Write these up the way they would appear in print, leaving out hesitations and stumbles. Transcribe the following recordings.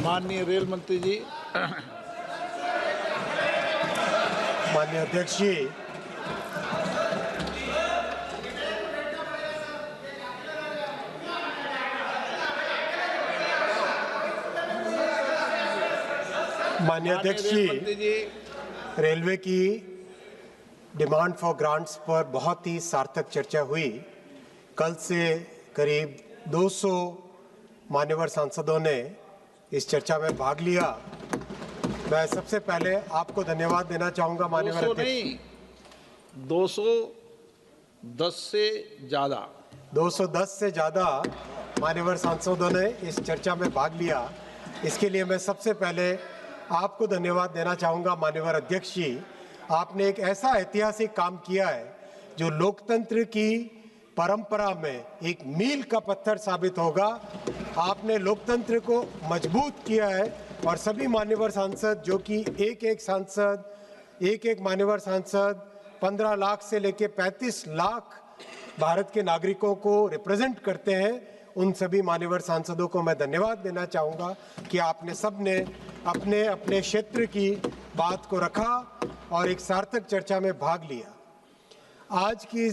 माननीय रेल मंत्री जी। माननीय अध्यक्ष जी, माननीय अध्यक्ष जी, रेलवे की डिमांड फॉर ग्रांट्स पर बहुत ही सार्थक चर्चा हुई। कल से करीब 200 मान्यवर सांसदों ने इस चर्चा में भाग लिया। मैं सबसे पहले आपको धन्यवाद देना चाहूंगा माननीय अध्यक्ष। नहीं, 210 से ज़्यादा 210 से ज़्यादा मान्यवर सांसदों ने इस चर्चा में भाग लिया। इसके लिए मैं सबसे पहले आपको धन्यवाद देना चाहूँगा माननीय अध्यक्ष जी। आपने एक ऐसा ऐतिहासिक काम किया है जो लोकतंत्र की परंपरा में एक मील का पत्थर साबित होगा। आपने लोकतंत्र को मजबूत किया है और सभी मान्यवर सांसद जो कि एक मान्यवर सांसद 15 लाख से लेकर 35 लाख भारत के नागरिकों को रिप्रेजेंट करते हैं, उन सभी मान्यवर सांसदों को मैं धन्यवाद देना चाहूँगा कि आपने सबने अपने अपने क्षेत्र की बात को रखा और एक सार्थक चर्चा में भाग लिया। आज की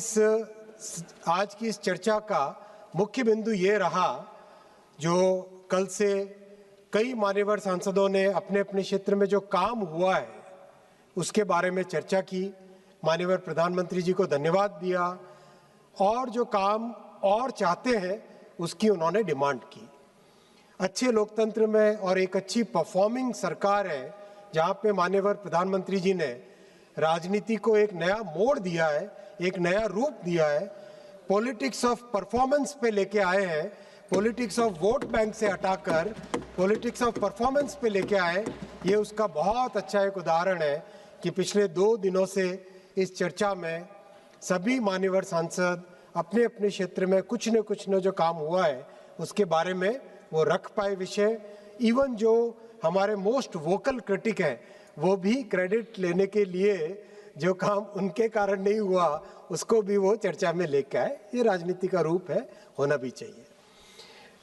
इस चर्चा का मुख्य बिंदु ये रहा जो कल से कई मान्यवर सांसदों ने अपने अपने क्षेत्र में जो काम हुआ है उसके बारे में चर्चा की। माननीय प्रधानमंत्री जी को धन्यवाद दिया और जो काम और चाहते हैं उसकी उन्होंने डिमांड की। अच्छे लोकतंत्र में और एक अच्छी परफॉर्मिंग सरकार है जहां पे माननीय प्रधानमंत्री जी ने राजनीति को एक नया मोड़ दिया है, एक नया रूप दिया है। पॉलिटिक्स ऑफ परफॉर्मेंस पे लेके आए हैं, पॉलिटिक्स ऑफ वोट बैंक से हटाकर पॉलिटिक्स ऑफ परफॉर्मेंस पे लेके आए। ये उसका बहुत अच्छा एक उदाहरण है कि पिछले 2 दिनों से इस चर्चा में सभी मान्यवर सांसद अपने अपने क्षेत्र में कुछ न जो काम हुआ है उसके बारे में वो रख पाए विषय। इवन जो हमारे मोस्ट वोकल क्रिटिक है वो भी क्रेडिट लेने के लिए जो काम उनके कारण नहीं हुआ उसको भी वो चर्चा में लेकर आए। ये राजनीति का रूप है, होना भी चाहिए।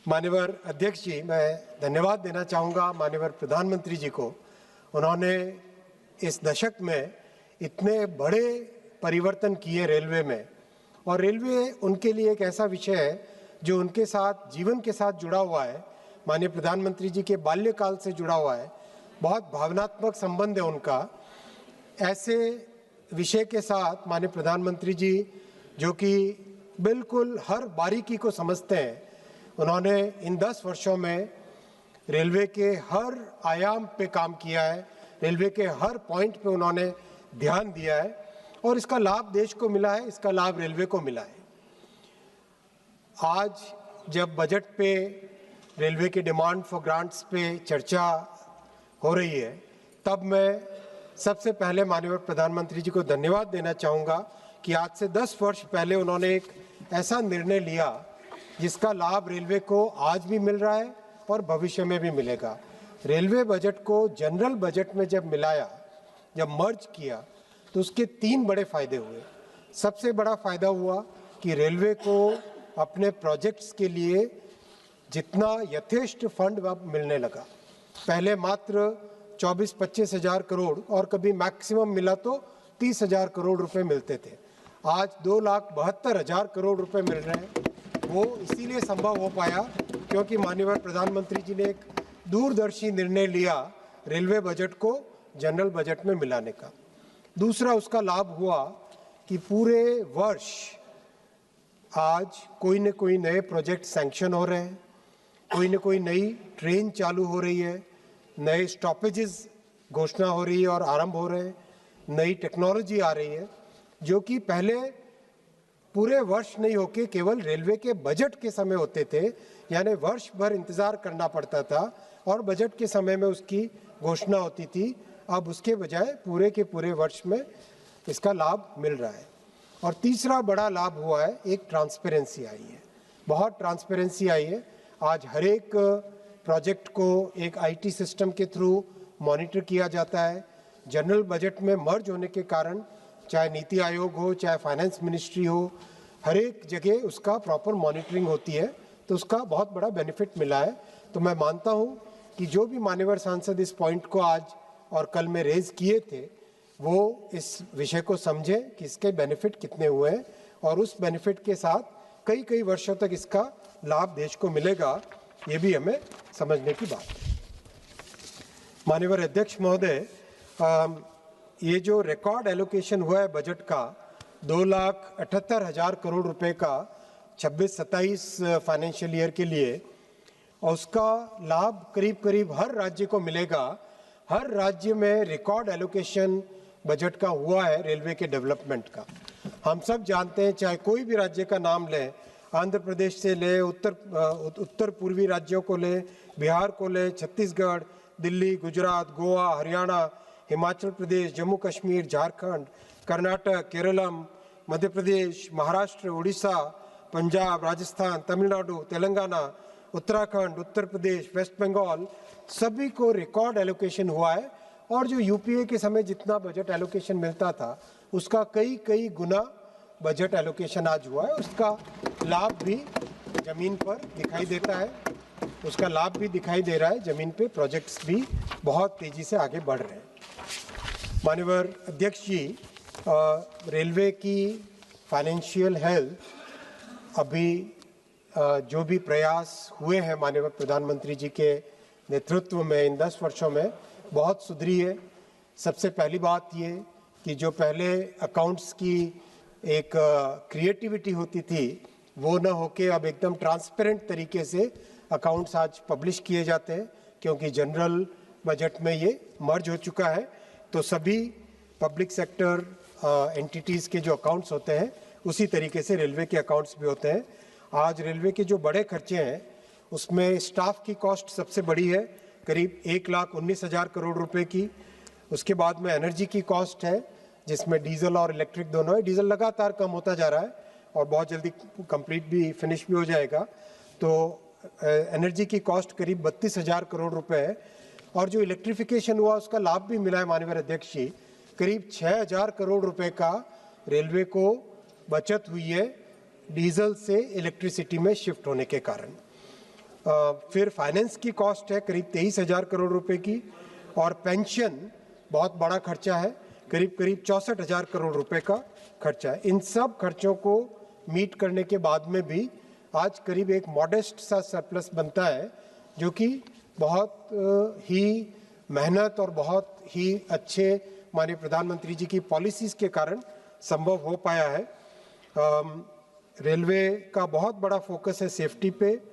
माननीय अध्यक्ष जी, मैं धन्यवाद देना चाहूँगा माननीय प्रधानमंत्री जी को। उन्होंने इस दशक में इतने बड़े परिवर्तन किए रेलवे में, और रेलवे उनके लिए एक ऐसा विषय है जो उनके साथ जीवन के साथ जुड़ा हुआ है, माननीय प्रधानमंत्री जी के बाल्यकाल से जुड़ा हुआ है, बहुत भावनात्मक संबंध है उनका। ऐसे विषय के साथ माननीय प्रधानमंत्री जी जो कि बिल्कुल हर बारीकी को समझते हैं, उन्होंने इन 10 वर्षों में रेलवे के हर आयाम पे काम किया है, रेलवे के हर पॉइंट पे उन्होंने ध्यान दिया है और इसका लाभ देश को मिला है, इसका लाभ रेलवे को मिला है। आज जब बजट पे रेलवे के डिमांड फॉर ग्रांट्स पे चर्चा हो रही है तब मैं सबसे पहले माननीय प्रधानमंत्री जी को धन्यवाद देना चाहूँगा कि आज से 10 वर्ष पहले उन्होंने एक ऐसा निर्णय लिया जिसका लाभ रेलवे को आज भी मिल रहा है और भविष्य में भी मिलेगा। रेलवे बजट को जनरल बजट में जब मिलाया, जब मर्ज किया तो उसके 3 बड़े फायदे हुए। सबसे बड़ा फायदा हुआ कि रेलवे को अपने प्रोजेक्ट्स के लिए जितना यथेष्ट फंड मिलने लगा। पहले मात्र 24-25 हज़ार करोड़ और कभी मैक्सिमम मिला तो 30 हज़ार करोड़ रुपए मिलते थे। आज 2,72,000 करोड़ रुपए मिल रहे हैं। वो इसीलिए संभव हो पाया क्योंकि माननीय प्रधानमंत्री जी ने एक दूरदर्शी निर्णय लिया रेलवे बजट को जनरल बजट में मिलाने का। दूसरा उसका लाभ हुआ कि पूरे वर्ष आज कोई न कोई नए प्रोजेक्ट सैंक्शन हो रहे हैं, कोई न कोई नई ट्रेन चालू हो रही है, नए स्टॉपेजेस घोषणा हो रही है और आरंभ हो रहे हैं, नई टेक्नोलॉजी आ रही है जो कि पहले पूरे वर्ष नहीं होके केवल रेलवे के बजट के समय होते थे, यानी वर्ष भर इंतज़ार करना पड़ता था और बजट के समय में उसकी घोषणा होती थी। अब उसके बजाय पूरे के पूरे वर्ष में इसका लाभ मिल रहा है। और तीसरा बड़ा लाभ हुआ है, एक ट्रांसपेरेंसी आई है, बहुत ट्रांसपेरेंसी आई है। आज हर एक प्रोजेक्ट को एक आईटी सिस्टम के थ्रू मॉनिटर किया जाता है। जनरल बजट में मर्ज होने के कारण चाहे नीति आयोग हो, चाहे फाइनेंस मिनिस्ट्री हो, हर एक जगह उसका प्रॉपर मॉनिटरिंग होती है, तो उसका बहुत बड़ा बेनिफिट मिला है। तो मैं मानता हूँ कि जो भी मान्यवर सांसद इस पॉइंट को आज और कल में रेज किए थे, वो इस विषय को समझें कि इसके बेनिफिट कितने हुए हैं और उस बेनिफिट के साथ कई कई वर्षों तक इसका लाभ देश को मिलेगा, ये भी हमें समझने की बात है। माननीय अध्यक्ष महोदय, ये जो रिकॉर्ड एलोकेशन हुआ है बजट का 2,78,000 करोड़ रुपए का 26-27 फाइनेंशियल ईयर के लिए, और उसका लाभ करीब करीब हर राज्य को मिलेगा। हर राज्य में रिकॉर्ड एलोकेशन बजट का हुआ है रेलवे के डेवलपमेंट का। हम सब जानते हैं, चाहे कोई भी राज्य का नाम लें, आंध्र प्रदेश से ले, उत्तर पूर्वी राज्यों को ले, बिहार को ले, छत्तीसगढ़, दिल्ली, गुजरात, गोवा, हरियाणा, हिमाचल प्रदेश, जम्मू कश्मीर, झारखंड, कर्नाटक, केरलम, मध्य प्रदेश, महाराष्ट्र, उड़ीसा, पंजाब, राजस्थान, तमिलनाडु, तेलंगाना, उत्तराखंड, उत्तर प्रदेश, वेस्ट बंगाल, सभी को रिकॉर्ड एलोकेशन हुआ है। और जो यूपीए के समय जितना बजट एलोकेशन मिलता था, उसका कई गुना बजट एलोकेशन आज हुआ है। उसका लाभ भी जमीन पर दिखाई देता है, उसका लाभ भी दिखाई दे रहा है। जमीन पे प्रोजेक्ट्स भी बहुत तेजी से आगे बढ़ रहे हैं। माननीय अध्यक्ष जी, रेलवे की फाइनेंशियल हेल्थ अभी जो भी प्रयास हुए हैं माननीय प्रधानमंत्री जी के नेतृत्व में इन 10 वर्षों में बहुत सुधरी है। सबसे पहली बात ये कि जो पहले अकाउंट्स की एक क्रिएटिविटी होती थी, वो न होके अब एकदम ट्रांसपेरेंट तरीके से अकाउंट्स आज पब्लिश किए जाते हैं, क्योंकि जनरल बजट में ये मर्ज हो चुका है। तो सभी पब्लिक सेक्टर एंटिटीज़ के जो अकाउंट्स होते हैं, उसी तरीके से रेलवे के अकाउंट्स भी होते हैं। आज रेलवे के जो बड़े खर्चे हैं, उसमें स्टाफ की कॉस्ट सबसे बड़ी है, करीब 1,19,000 करोड़ रुपए की। उसके बाद में एनर्जी की कॉस्ट है, जिसमें डीजल और इलेक्ट्रिक दोनों है। डीजल लगातार कम होता जा रहा है और बहुत जल्दी कंप्लीट भी फिनिश भी हो जाएगा। तो एनर्जी की कॉस्ट करीब 32,000 करोड़ रुपए है। और जो इलेक्ट्रिफिकेशन हुआ, उसका लाभ भी मिला है माननीय अध्यक्ष जी। करीब 6,000 करोड़ रुपए का रेलवे को बचत हुई है डीजल से इलेक्ट्रिसिटी में शिफ्ट होने के कारण। फिर फाइनेंस की कॉस्ट है करीब 23,000 करोड़ रुपए की, और पेंशन बहुत बड़ा खर्चा है, करीब 64,000 करोड़ रुपए का खर्चा है। इन सब खर्चों को मीट करने के बाद में भी आज करीब एक मॉडेस्ट सा सरप्लस बनता है, जो कि बहुत ही मेहनत और बहुत ही अच्छे माननीय प्रधानमंत्री जी की पॉलिसीज़ के कारण संभव हो पाया है। रेलवे का बहुत बड़ा फोकस है सेफ्टी पे,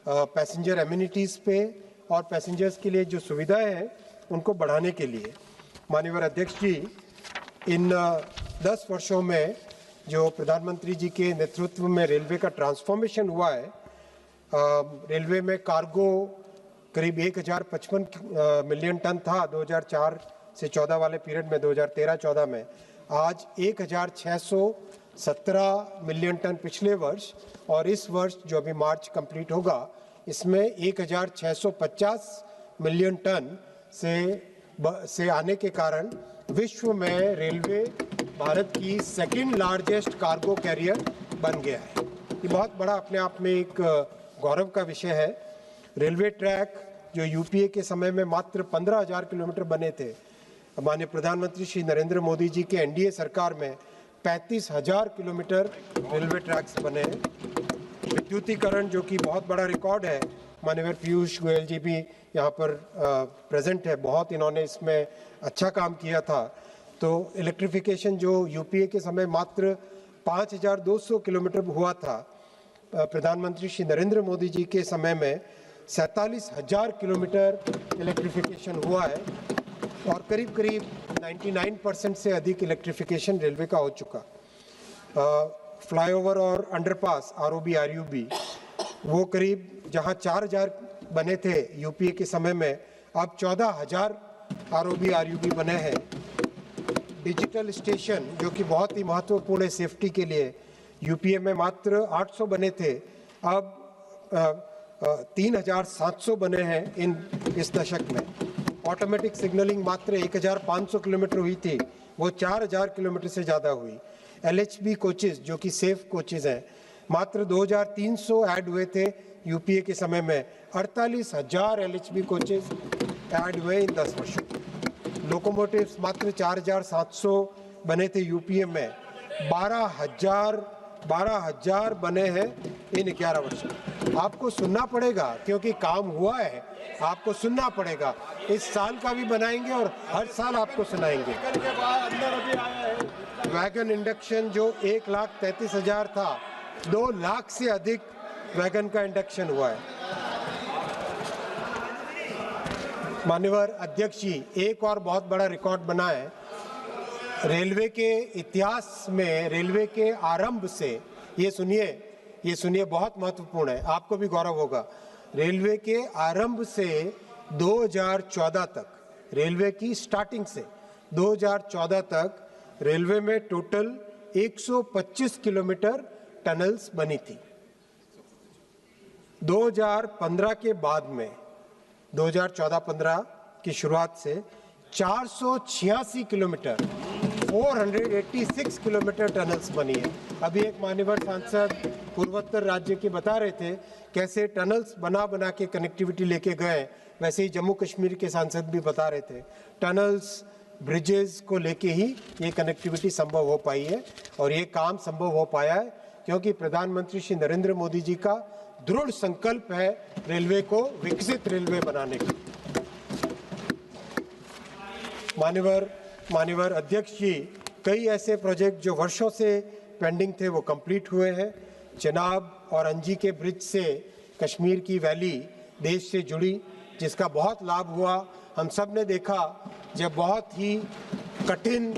पैसेंजर एमिनिटीज़ पे और पैसेंजर्स के लिए जो सुविधाएं हैं उनको बढ़ाने के लिए। माननीय अध्यक्ष जी, इन 10 वर्षों में जो प्रधानमंत्री जी के नेतृत्व में रेलवे का ट्रांसफॉर्मेशन हुआ है, रेलवे में कार्गो करीब 1,055 मिलियन टन था 2004 से 14 वाले पीरियड में, 2013-14 में। आज 1,617 मिलियन टन पिछले वर्ष, और इस वर्ष जो अभी मार्च कंप्लीट होगा, इसमें 1,650 मिलियन टन से आने के कारण विश्व में रेलवे भारत की सेकंड लार्जेस्ट कार्गो कैरियर बन गया है। ये बहुत बड़ा अपने आप में एक गौरव का विषय है। रेलवे ट्रैक जो यूपीए के समय में मात्र 15,000 किलोमीटर बने थे, माननीय प्रधानमंत्री श्री नरेंद्र मोदी जी के एनडीए सरकार में 35,000 किलोमीटर रेलवे ट्रैक्स बने हैं। विद्युतीकरण जो कि बहुत बड़ा रिकॉर्ड है, माननीय पीयूष गोयल जी भी यहाँ पर प्रेजेंट है, बहुत इन्होंने इसमें अच्छा काम किया था। तो इलेक्ट्रिफिकेशन जो यूपीए के समय मात्र 5,200 किलोमीटर हुआ था, प्रधानमंत्री श्री नरेंद्र मोदी जी के समय में 47,000 किलोमीटर इलेक्ट्रिफिकेशन हुआ है, और करीब करीब 99% से अधिक इलेक्ट्रिफिकेशन रेलवे का हो चुका। फ्लाईओवर और अंडरपास आरओबी आरयूबी, वो करीब जहां 4,000 बने थे यूपीए के समय में, अब 14,000 आरओबी आरयूबी बने हैं। डिजिटल स्टेशन जो कि बहुत ही महत्वपूर्ण है सेफ्टी के लिए, यूपीए में मात्र 800 बने थे, अब 3,700 बने हैं इस दशक में। ऑटोमेटिक सिग्नलिंग मात्र 1,500 किलोमीटर हुई थी, वो 4,000 किलोमीटर से ज़्यादा हुई। एलएचबी कोचेज़ जो कि सेफ कोचेज़ हैं, मात्र 2300 ऐड हुए थे यूपीए के समय में। 48,000 एलएचबी कोचेज ऐड हुए इन 10 वर्षों। लोकोमोटिव्स मात्र 4,700 बने थे यूपीए में, 12,000 बने हैं इन 11 वर्षों। आपको सुनना पड़ेगा क्योंकि काम हुआ है, आपको सुनना पड़ेगा। इस साल का भी बनाएंगे और हर साल आपको सुनाएंगे। वैगन इंडक्शन जो 1,33,000 था, 2 लाख से अधिक वैगन का इंडक्शन हुआ है। माननीय अध्यक्ष जी, एक और बहुत बड़ा रिकॉर्ड बना है। रेलवे के इतिहास में, रेलवे के आरंभ से, ये सुनिए बहुत महत्वपूर्ण है, आपको भी गौरव होगा। रेलवे के आरंभ से 2014 तक, रेलवे की स्टार्टिंग से 2014 तक रेलवे में टोटल 125 किलोमीटर टनल्स बनी थी। 2015 के बाद में, 2014-15 की शुरुआत से 486 किलोमीटर, 486 किलोमीटर टनल्स बनी है। अभी एक माननीय सांसद पूर्वोत्तर राज्य के बता रहे थे कैसे टनल्स बना के कनेक्टिविटी लेके गए, वैसे ही जम्मू कश्मीर के सांसद भी बता रहे थे। टनल्स, ब्रिजेस को लेके ही ये कनेक्टिविटी संभव हो पाई है और ये काम संभव हो पाया है क्योंकि प्रधानमंत्री श्री नरेंद्र मोदी जी का दृढ़ संकल्प है रेलवे को विकसित रेलवे बनाने का। माननीय अध्यक्ष जी, कई ऐसे प्रोजेक्ट जो वर्षों से पेंडिंग थे वो कंप्लीट हुए हैं। चिनाब और अंजी के ब्रिज से कश्मीर की वैली देश से जुड़ी, जिसका बहुत लाभ हुआ। हम सब ने देखा जब बहुत ही कठिन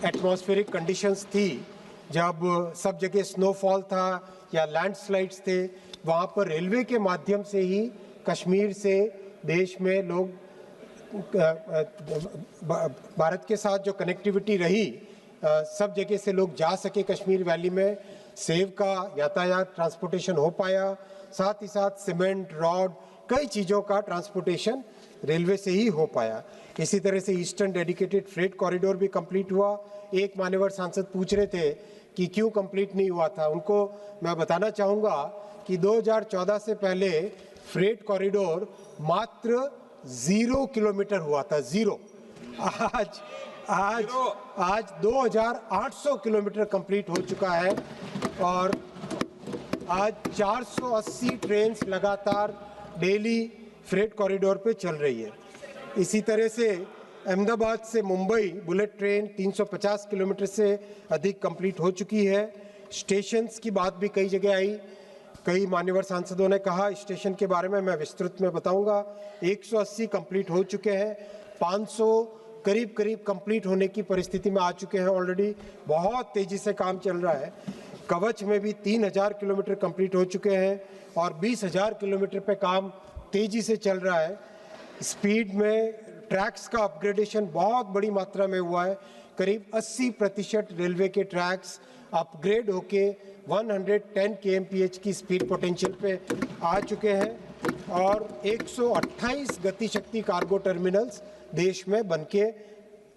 एटमॉस्फेरिक कंडीशंस थी, जब सब जगह स्नोफॉल था या लैंडस्लाइड्स थे, वहाँ पर रेलवे के माध्यम से ही कश्मीर से देश में लोग, भारत के साथ जो कनेक्टिविटी रही, सब जगह से लोग जा सके कश्मीर वैली में। सेब का यातायात ट्रांसपोर्टेशन हो पाया, साथ ही साथ सीमेंट, रॉड, कई चीज़ों का ट्रांसपोर्टेशन रेलवे से ही हो पाया। इसी तरह से ईस्टर्न डेडिकेटेड फ्रेट कॉरिडोर भी कंप्लीट हुआ। एक मान्यवर सांसद पूछ रहे थे कि क्यों कंप्लीट नहीं हुआ था, उनको मैं बताना चाहूँगा कि 2014 से पहले फ्रेट कॉरिडोर मात्र 0 किलोमीटर हुआ था, 0। आज 2,800 किलोमीटर कंप्लीट हो चुका है और आज 480 ट्रेन लगातार डेली फ्रेट कॉरिडोर पे चल रही है। इसी तरह से अहमदाबाद से मुंबई बुलेट ट्रेन 350 किलोमीटर से अधिक कंप्लीट हो चुकी है। स्टेशंस की बात भी कई जगह आई, कई मान्यवर सांसदों ने कहा, स्टेशन के बारे में मैं विस्तृत में बताऊंगा। 180 कंप्लीट हो चुके हैं, 500 करीब कंप्लीट होने की परिस्थिति में आ चुके हैं ऑलरेडी। बहुत तेजी से काम चल रहा है। कवच में भी 3,000 किलोमीटर कंप्लीट हो चुके हैं और 20,000 किलोमीटर पे काम तेजी से चल रहा है। स्पीड में ट्रैक्स का अपग्रेडेशन बहुत बड़ी मात्रा में हुआ है। करीब 80% रेलवे के ट्रैक्स अपग्रेड होके 110 kmph की स्पीड पोटेंशियल पे आ चुके हैं और 128 गति शक्ति कार्गो टर्मिनल्स देश में बनके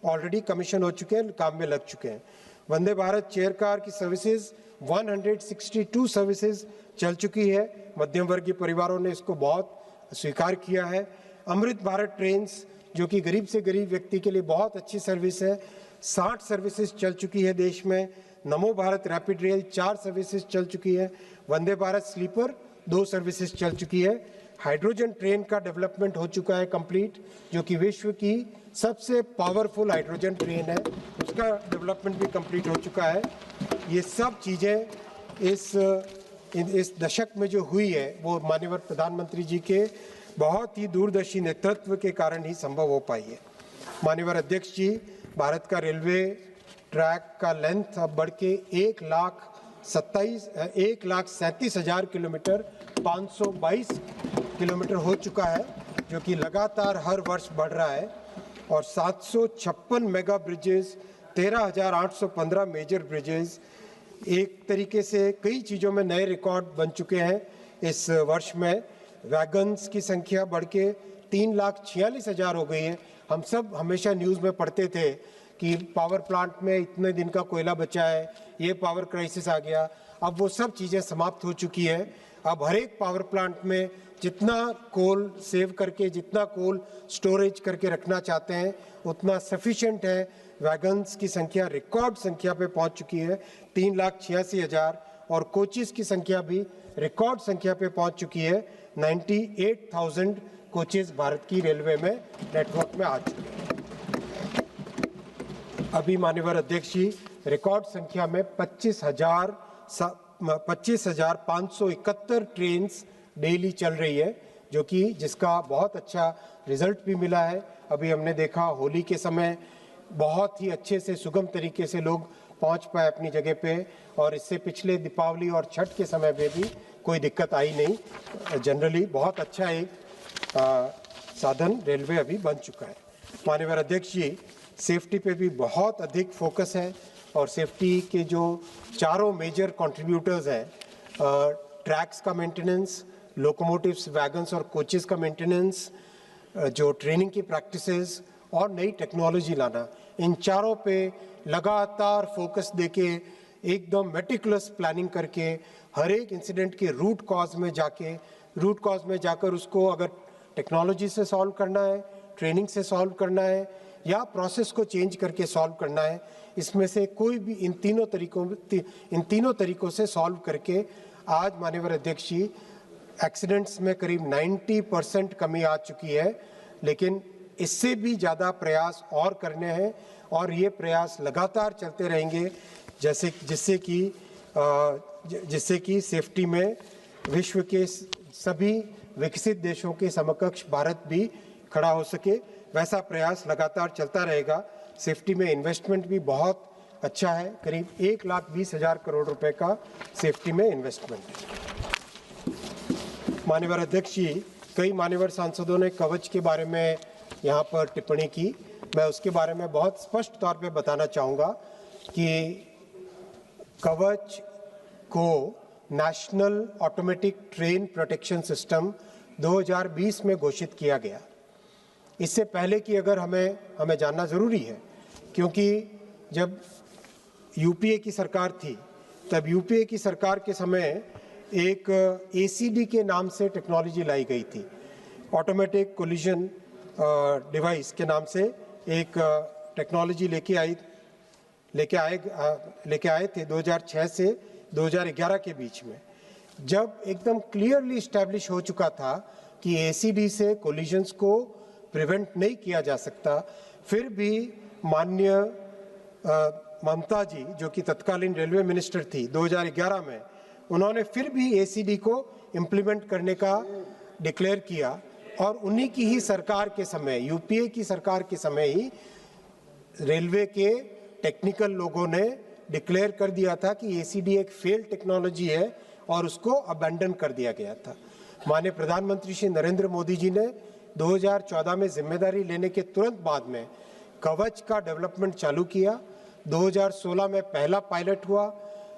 ऑलरेडी कमीशन हो चुके हैं, काम में लग चुके हैं। वंदे भारत चेयर कार की सर्विसेज 162 सर्विसेज चल चुकी है। मध्यम वर्गीय परिवारों ने इसको बहुत स्वीकार किया है। अमृत भारत ट्रेन्स जो कि गरीब से गरीब व्यक्ति के लिए बहुत अच्छी सर्विस है, 60 सर्विसेज चल चुकी है देश में। नमो भारत रैपिड रेल 4 सर्विसेज चल चुकी है। वंदे भारत स्लीपर 2 सर्विसेज चल चुकी है। हाइड्रोजन ट्रेन का डेवलपमेंट हो चुका है कंप्लीट, जो कि विश्व की सबसे पावरफुल हाइड्रोजन ट्रेन है, उसका डेवलपमेंट भी कंप्लीट हो चुका है। ये सब चीज़ें इस दशक में जो हुई है वो माननीय प्रधानमंत्री जी के बहुत ही दूरदर्शी नेतृत्व के कारण ही संभव हो पाई है। माननीय अध्यक्ष जी, भारत का रेलवे ट्रैक का लेंथ अब बढ़ के 1,37,000 किलोमीटर 522 किलोमीटर हो चुका है, जो कि लगातार हर वर्ष बढ़ रहा है। और 756 मेगा ब्रिजेस, 13,815 मेजर ब्रिजेस, एक तरीके से कई चीज़ों में नए रिकॉर्ड बन चुके हैं इस वर्ष में। वैगन्स की संख्या बढ़ के 3,46,000 हो गई है। हम सब हमेशा न्यूज़ में पढ़ते थे कि पावर प्लांट में इतने दिन का कोयला बचा है, ये पावर क्राइसिस आ गया। अब वो सब चीज़ें समाप्त हो चुकी है। अब हर एक पावर प्लांट में जितना कोल सेव करके, जितना कोल स्टोरेज करके रखना चाहते हैं उतना सफिशिएंट है। वैगन्स की संख्या रिकॉर्ड संख्या पे पहुंच चुकी है, 3,86,000, और कोचेस की संख्या भी रिकॉर्ड संख्या पे पहुंच चुकी है। 98,000 कोचेस भारत की रेलवे में नेटवर्क में आ चुके हैं। अभी माननीय अध्यक्ष जी, रिकॉर्ड संख्या में 25,571 ट्रेन डेली चल रही है, जो कि जिसका बहुत अच्छा रिजल्ट भी मिला है। अभी हमने देखा होली के समय बहुत ही अच्छे से सुगम तरीके से लोग पहुंच पाए अपनी जगह पे, और इससे पिछले दीपावली और छठ के समय में भी कोई दिक्कत आई नहीं। जनरली बहुत अच्छा एक साधन रेलवे अभी बन चुका है। माननीय अध्यक्ष जी, सेफ्टी पे भी बहुत अधिक फोकस है, और सेफ्टी के जो चारों मेजर कंट्रीब्यूटर्स हैं, ट्रैक्स का मेंटेनेंस, लोकोमोटिव्स, वैगन्स और कोचेस का मेंटेनेंस, जो ट्रेनिंग की प्रैक्टिसेस और नई टेक्नोलॉजी लाना, इन चारों पे लगातार फोकस देके एकदम मेटिकुलस प्लानिंग करके हर एक इंसिडेंट के रूट कॉज में जाकर उसको अगर टेक्नोलॉजी से सॉल्व करना है, ट्रेनिंग से सॉल्व करना है, या प्रोसेस को चेंज करके सॉल्व करना है, इसमें से कोई भी इन तीनों तरीकों से सॉल्व करके आज माननीय अध्यक्ष जी एक्सीडेंट्स में करीब 90% कमी आ चुकी है। लेकिन इससे भी ज़्यादा प्रयास और करने हैं, और ये प्रयास लगातार चलते रहेंगे, जिससे कि सेफ्टी में विश्व के सभी विकसित देशों के समकक्ष भारत भी खड़ा हो सके, वैसा प्रयास लगातार चलता रहेगा। सेफ्टी में इन्वेस्टमेंट भी बहुत अच्छा है, करीब 1,20,000 करोड़ रुपए का सेफ्टी में इन्वेस्टमेंट है। माननीय अध्यक्ष जी, कई मान्यवर सांसदों ने कवच के बारे में यहाँ पर टिप्पणी की। मैं उसके बारे में बहुत स्पष्ट तौर पे बताना चाहूँगा कि कवच को national automatic train protection system 2020 में घोषित किया गया। इससे पहले कि अगर हमें जानना ज़रूरी है, क्योंकि जब यूपीए की सरकार थी, तब यूपीए की सरकार के समय एक एसीडी के नाम से टेक्नोलॉजी लाई गई थी, ऑटोमेटिक कोलिजन डिवाइस के नाम से एक टेक्नोलॉजी लेके आए थे 2006 से 2011 के बीच में, जब एकदम क्लियरली इस्टेब्लिश हो चुका था कि एसीडी से कोलिजन्स को प्रिवेंट नहीं किया जा सकता। फिर भी माननीय ममता जी, जो कि तत्कालीन रेलवे मिनिस्टर थी 2011 में, उन्होंने फिर भी एसीडी को इम्प्लीमेंट करने का डिक्लेयर किया, और उन्हीं की ही सरकार के समय, यूपीए की सरकार के समय ही रेलवे के टेक्निकल लोगों ने डिक्लेयर कर दिया था कि एसीडी एक फेल्ड टेक्नोलॉजी है, और उसको अबैंडन कर दिया गया था। माननीय प्रधानमंत्री श्री नरेंद्र मोदी जी ने 2014 में जिम्मेदारी लेने के तुरंत बाद में कवच का डेवलपमेंट चालू किया। 2016 में पहला पायलट हुआ,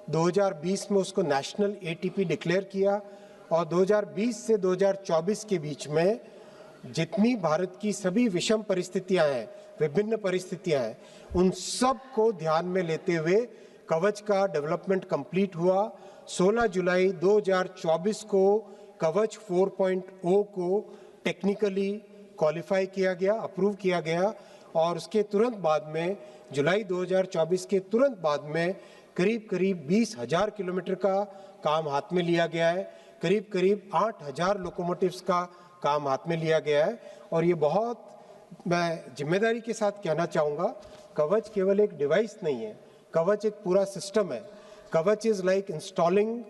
2020 में उसको नेशनल एटीपी डिक्लेयर किया, और 2020 से 2024 के बीच में जितनी भारत की सभी विषम परिस्थितियां हैं, विभिन्न परिस्थितियां हैं, उन सब को ध्यान में लेते हुए कवच का डेवलपमेंट कंप्लीट हुआ। 16 जुलाई 2024 को कवच 4.0 को टेक्निकली क्वालिफाई किया गया, अप्रूव किया गया, और उसके तुरंत बाद में जुलाई 2024 के तुरंत बाद में करीब 20,000 किलोमीटर का काम हाथ में लिया गया है, करीब 8,000 लोकोमोटिव्स का काम हाथ में लिया गया है। और ये बहुत मैं जिम्मेदारी के साथ कहना चाहूँगा, कवच केवल एक डिवाइस नहीं है, कवच एक पूरा सिस्टम है। कवच is like installing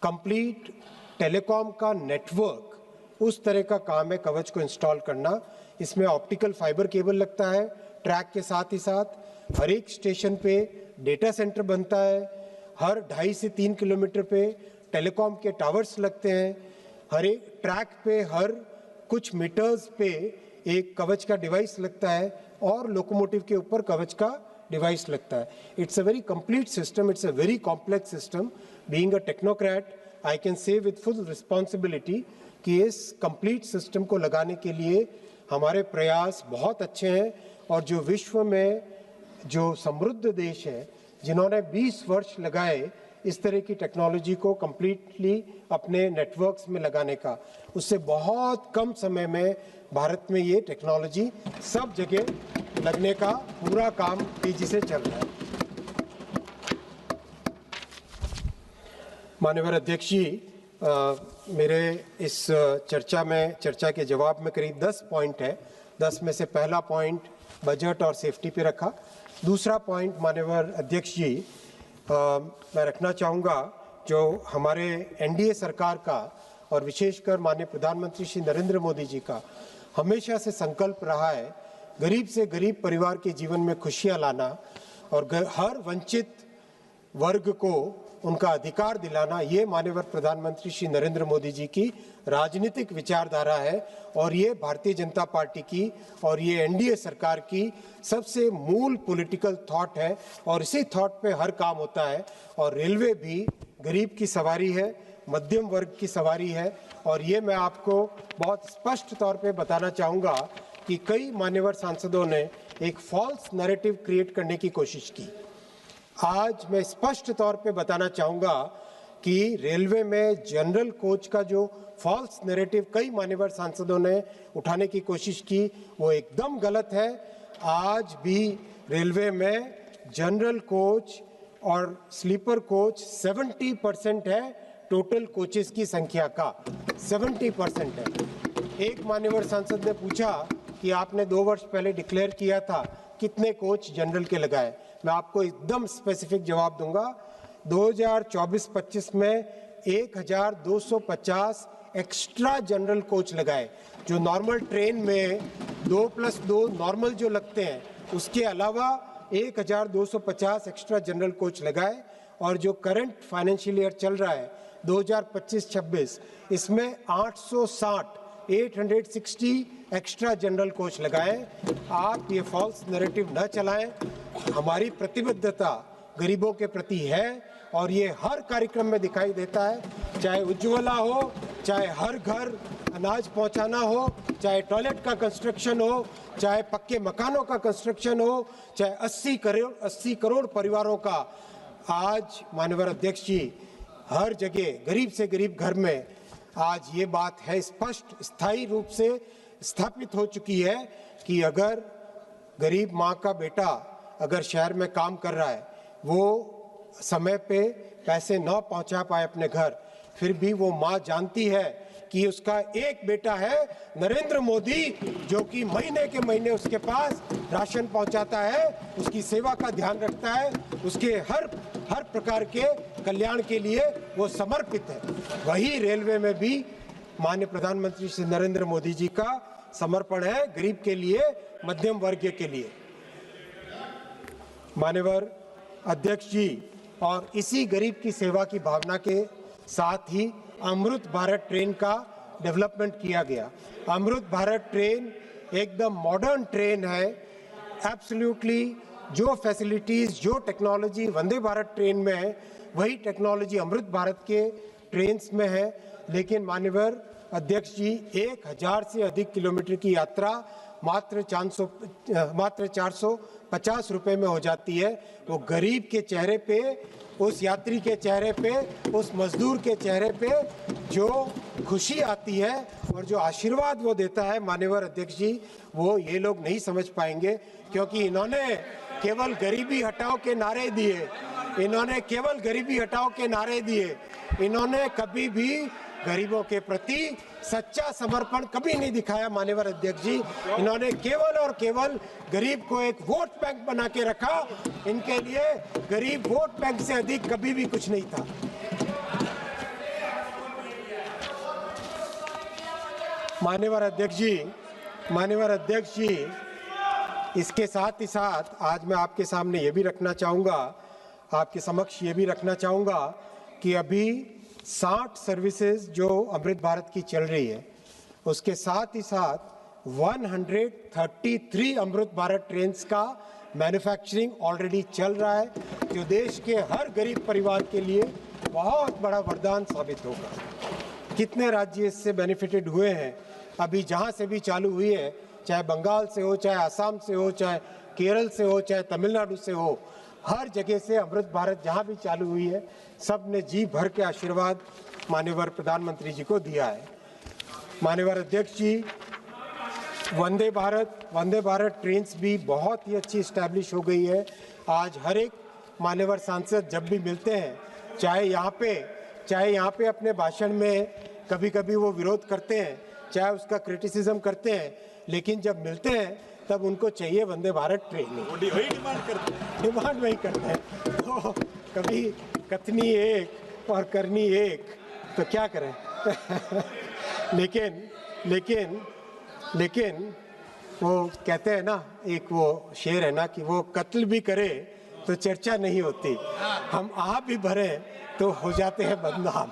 complete telecom का नेटवर्क, उस तरह का काम है कवच को इंस्टॉल करना। इसमें ऑप्टिकल फाइबर केबल लगता है, ट्रैक के साथ ही साथ हर एक स्टेशन पे डेटा सेंटर बनता है, हर 2.5 से 3 किलोमीटर पे टेलीकॉम के टावर्स लगते हैं, हर एक ट्रैक पे हर कुछ मीटर्स पे एक कवच का डिवाइस लगता है, और लोकोमोटिव के ऊपर कवच का डिवाइस लगता है। It's a very complete system, it's a very complex system. Being a technocrat, I can say with full responsibility कि इस कंप्लीट सिस्टम को लगाने के लिए हमारे प्रयास बहुत अच्छे हैं, और जो विश्व में जो समृद्ध देश है, जिन्होंने 20 वर्ष लगाए इस तरह की टेक्नोलॉजी को कंप्लीटली अपने नेटवर्क्स में लगाने का। उससे बहुत कम समय में भारत में ये टेक्नोलॉजी सब जगह लगने का पूरा काम तेजी से चल रहा है। माननीय अध्यक्ष जी, मेरे इस चर्चा के जवाब में करीब 10 पॉइंट है। 10 में से पहला पॉइंट बजट और सेफ्टी पे रखा। दूसरा पॉइंट माननीय अध्यक्ष जी मैं रखना चाहूँगा जो हमारे एनडीए सरकार का और विशेषकर माननीय प्रधानमंत्री श्री नरेंद्र मोदी जी का हमेशा से संकल्प रहा है, गरीब से गरीब परिवार के जीवन में खुशियाँ लाना और हर वंचित वर्ग को उनका अधिकार दिलाना। ये माननीय प्रधानमंत्री श्री नरेंद्र मोदी जी की राजनीतिक विचारधारा है और ये भारतीय जनता पार्टी की और ये एनडीए सरकार की सबसे मूल पॉलिटिकल थॉट है और इसी थॉट पे हर काम होता है। और रेलवे भी गरीब की सवारी है, मध्यम वर्ग की सवारी है और ये मैं आपको बहुत स्पष्ट तौर पे बताना चाहूँगा कि कई मान्यवर सांसदों ने एक फॉल्स नैरेटिव क्रिएट करने की कोशिश की। आज मैं स्पष्ट तौर पे बताना चाहूँगा कि रेलवे में जनरल कोच का जो फॉल्स नैरेटिव कई मान्यवर सांसदों ने उठाने की कोशिश की वो एकदम गलत है। आज भी रेलवे में जनरल कोच और स्लीपर कोच 70% है टोटल कोचेस की संख्या का, 70% है। एक मान्यवर सांसद ने पूछा कि आपने 2 वर्ष पहले डिक्लेयर किया था कितने कोच जनरल के लगाए। मैं आपको एकदम स्पेसिफिक जवाब दूंगा। 2024-25 में 1250 एक्स्ट्रा जनरल कोच लगाए। जो नॉर्मल ट्रेन में 2+2 नॉर्मल जो लगते हैं उसके अलावा 1250 एक्स्ट्रा जनरल कोच लगाए। और जो करंट फाइनेंशियल ईयर चल रहा है 2025-26 इसमें 860 एक्स्ट्रा जनरल कोच लगाए। आप ये फॉल्स नैरेटिव न चलाएं। हमारी प्रतिबद्धता गरीबों के प्रति है और ये हर कार्यक्रम में दिखाई देता है, चाहे उज्ज्वला हो, चाहे हर घर अनाज पहुंचाना हो, चाहे टॉयलेट का कंस्ट्रक्शन हो, चाहे पक्के मकानों का कंस्ट्रक्शन हो, चाहे 80 करोड़ परिवारों का। आज माननीय अध्यक्ष जी हर जगह गरीब से गरीब घर में आज ये बात है स्पष्ट स्थायी रूप से स्थापित हो चुकी है कि अगर गरीब माँ का बेटा अगर शहर में काम कर रहा है, वो समय पे पैसे न पहुंचा पाए अपने घर, फिर भी वो माँ जानती है कि उसका एक बेटा है नरेंद्र मोदी जो कि महीने के महीने उसके पास राशन पहुंचाता है, उसकी सेवा का ध्यान रखता है, उसके हर प्रकार के कल्याण के लिए वो समर्पित है। वही रेलवे में भी माननीय प्रधानमंत्री श्री नरेंद्र मोदी जी का समर्पण है गरीब के लिए, मध्यम वर्ग के लिए। मान्यवर अध्यक्ष जी, और इसी गरीब की सेवा की भावना के साथ ही अमृत भारत ट्रेन का डेवलपमेंट किया गया। अमृत भारत ट्रेन एकदम मॉडर्न ट्रेन है। एब्सोल्युटली जो फैसिलिटीज, जो टेक्नोलॉजी वंदे भारत ट्रेन में है वही टेक्नोलॉजी अमृत भारत के ट्रेन्स में है। लेकिन मान्यवर अध्यक्ष जी 1000 से अधिक किलोमीटर की यात्रा मात्र 450 रुपए में हो जाती है। वो गरीब के चेहरे पे, उस यात्री के चेहरे पे, उस मजदूर के चेहरे पे जो खुशी आती है और जो आशीर्वाद वो देता है मान्यवर अध्यक्ष जी, वो ये लोग नहीं समझ पाएंगे क्योंकि इन्होंने केवल गरीबी हटाओ के नारे दिए। इन्होंने केवल गरीबी हटाओ के नारे दिए। इन्होंने कभी भी गरीबों के प्रति सच्चा समर्पण कभी नहीं दिखाया मान्यवर अध्यक्ष जी। इन्होंने केवल और केवल गरीब को एक वोट बैंक बना के रखा। इनके लिए गरीब वोट बैंक से अधिक कभी भी कुछ नहीं था। मान्यवर अध्यक्ष जी, इसके साथ ही साथ आज मैं आपके सामने ये भी रखना चाहूँगा, आपके समक्ष ये भी रखना चाहूँगा कि अभी 60 सर्विसेज जो अमृत भारत की चल रही है, उसके साथ ही साथ 133 अमृत भारत ट्रेन्स का मैन्युफैक्चरिंग ऑलरेडी चल रहा है, जो देश के हर गरीब परिवार के लिए बहुत बड़ा वरदान साबित होगा। कितने राज्य इससे बेनिफिटेड हुए हैं। अभी जहाँ से भी चालू हुई है, चाहे बंगाल से हो, चाहे असम से हो, चाहे केरल से हो, चाहे तमिलनाडु से हो, हर जगह से अमृत भारत जहां भी चालू हुई है, सब ने जी भर के आशीर्वाद माननीय प्रधानमंत्री जी को दिया है। माननीय अध्यक्ष जी, वंदे भारत ट्रेन्स भी बहुत ही अच्छी इस्टेब्लिश हो गई है। आज हर एक मान्यवर सांसद जब भी मिलते हैं, चाहे यहाँ पे अपने भाषण में कभी कभी वो विरोध करते हैं, चाहे उसका क्रिटिसिज्म करते हैं, लेकिन जब मिलते हैं तब उनको चाहिए वंदे भारत ट्रेन। वही डिमांड वही करते हैं। तो कभी कथनी एक और करनी एक, तो क्या करें। लेकिन वो कहते हैं ना, एक वो शेर है ना कि वो कत्ल भी करे तो चर्चा नहीं होती, हम आप भी भरे तो हो जाते हैं बदनाम।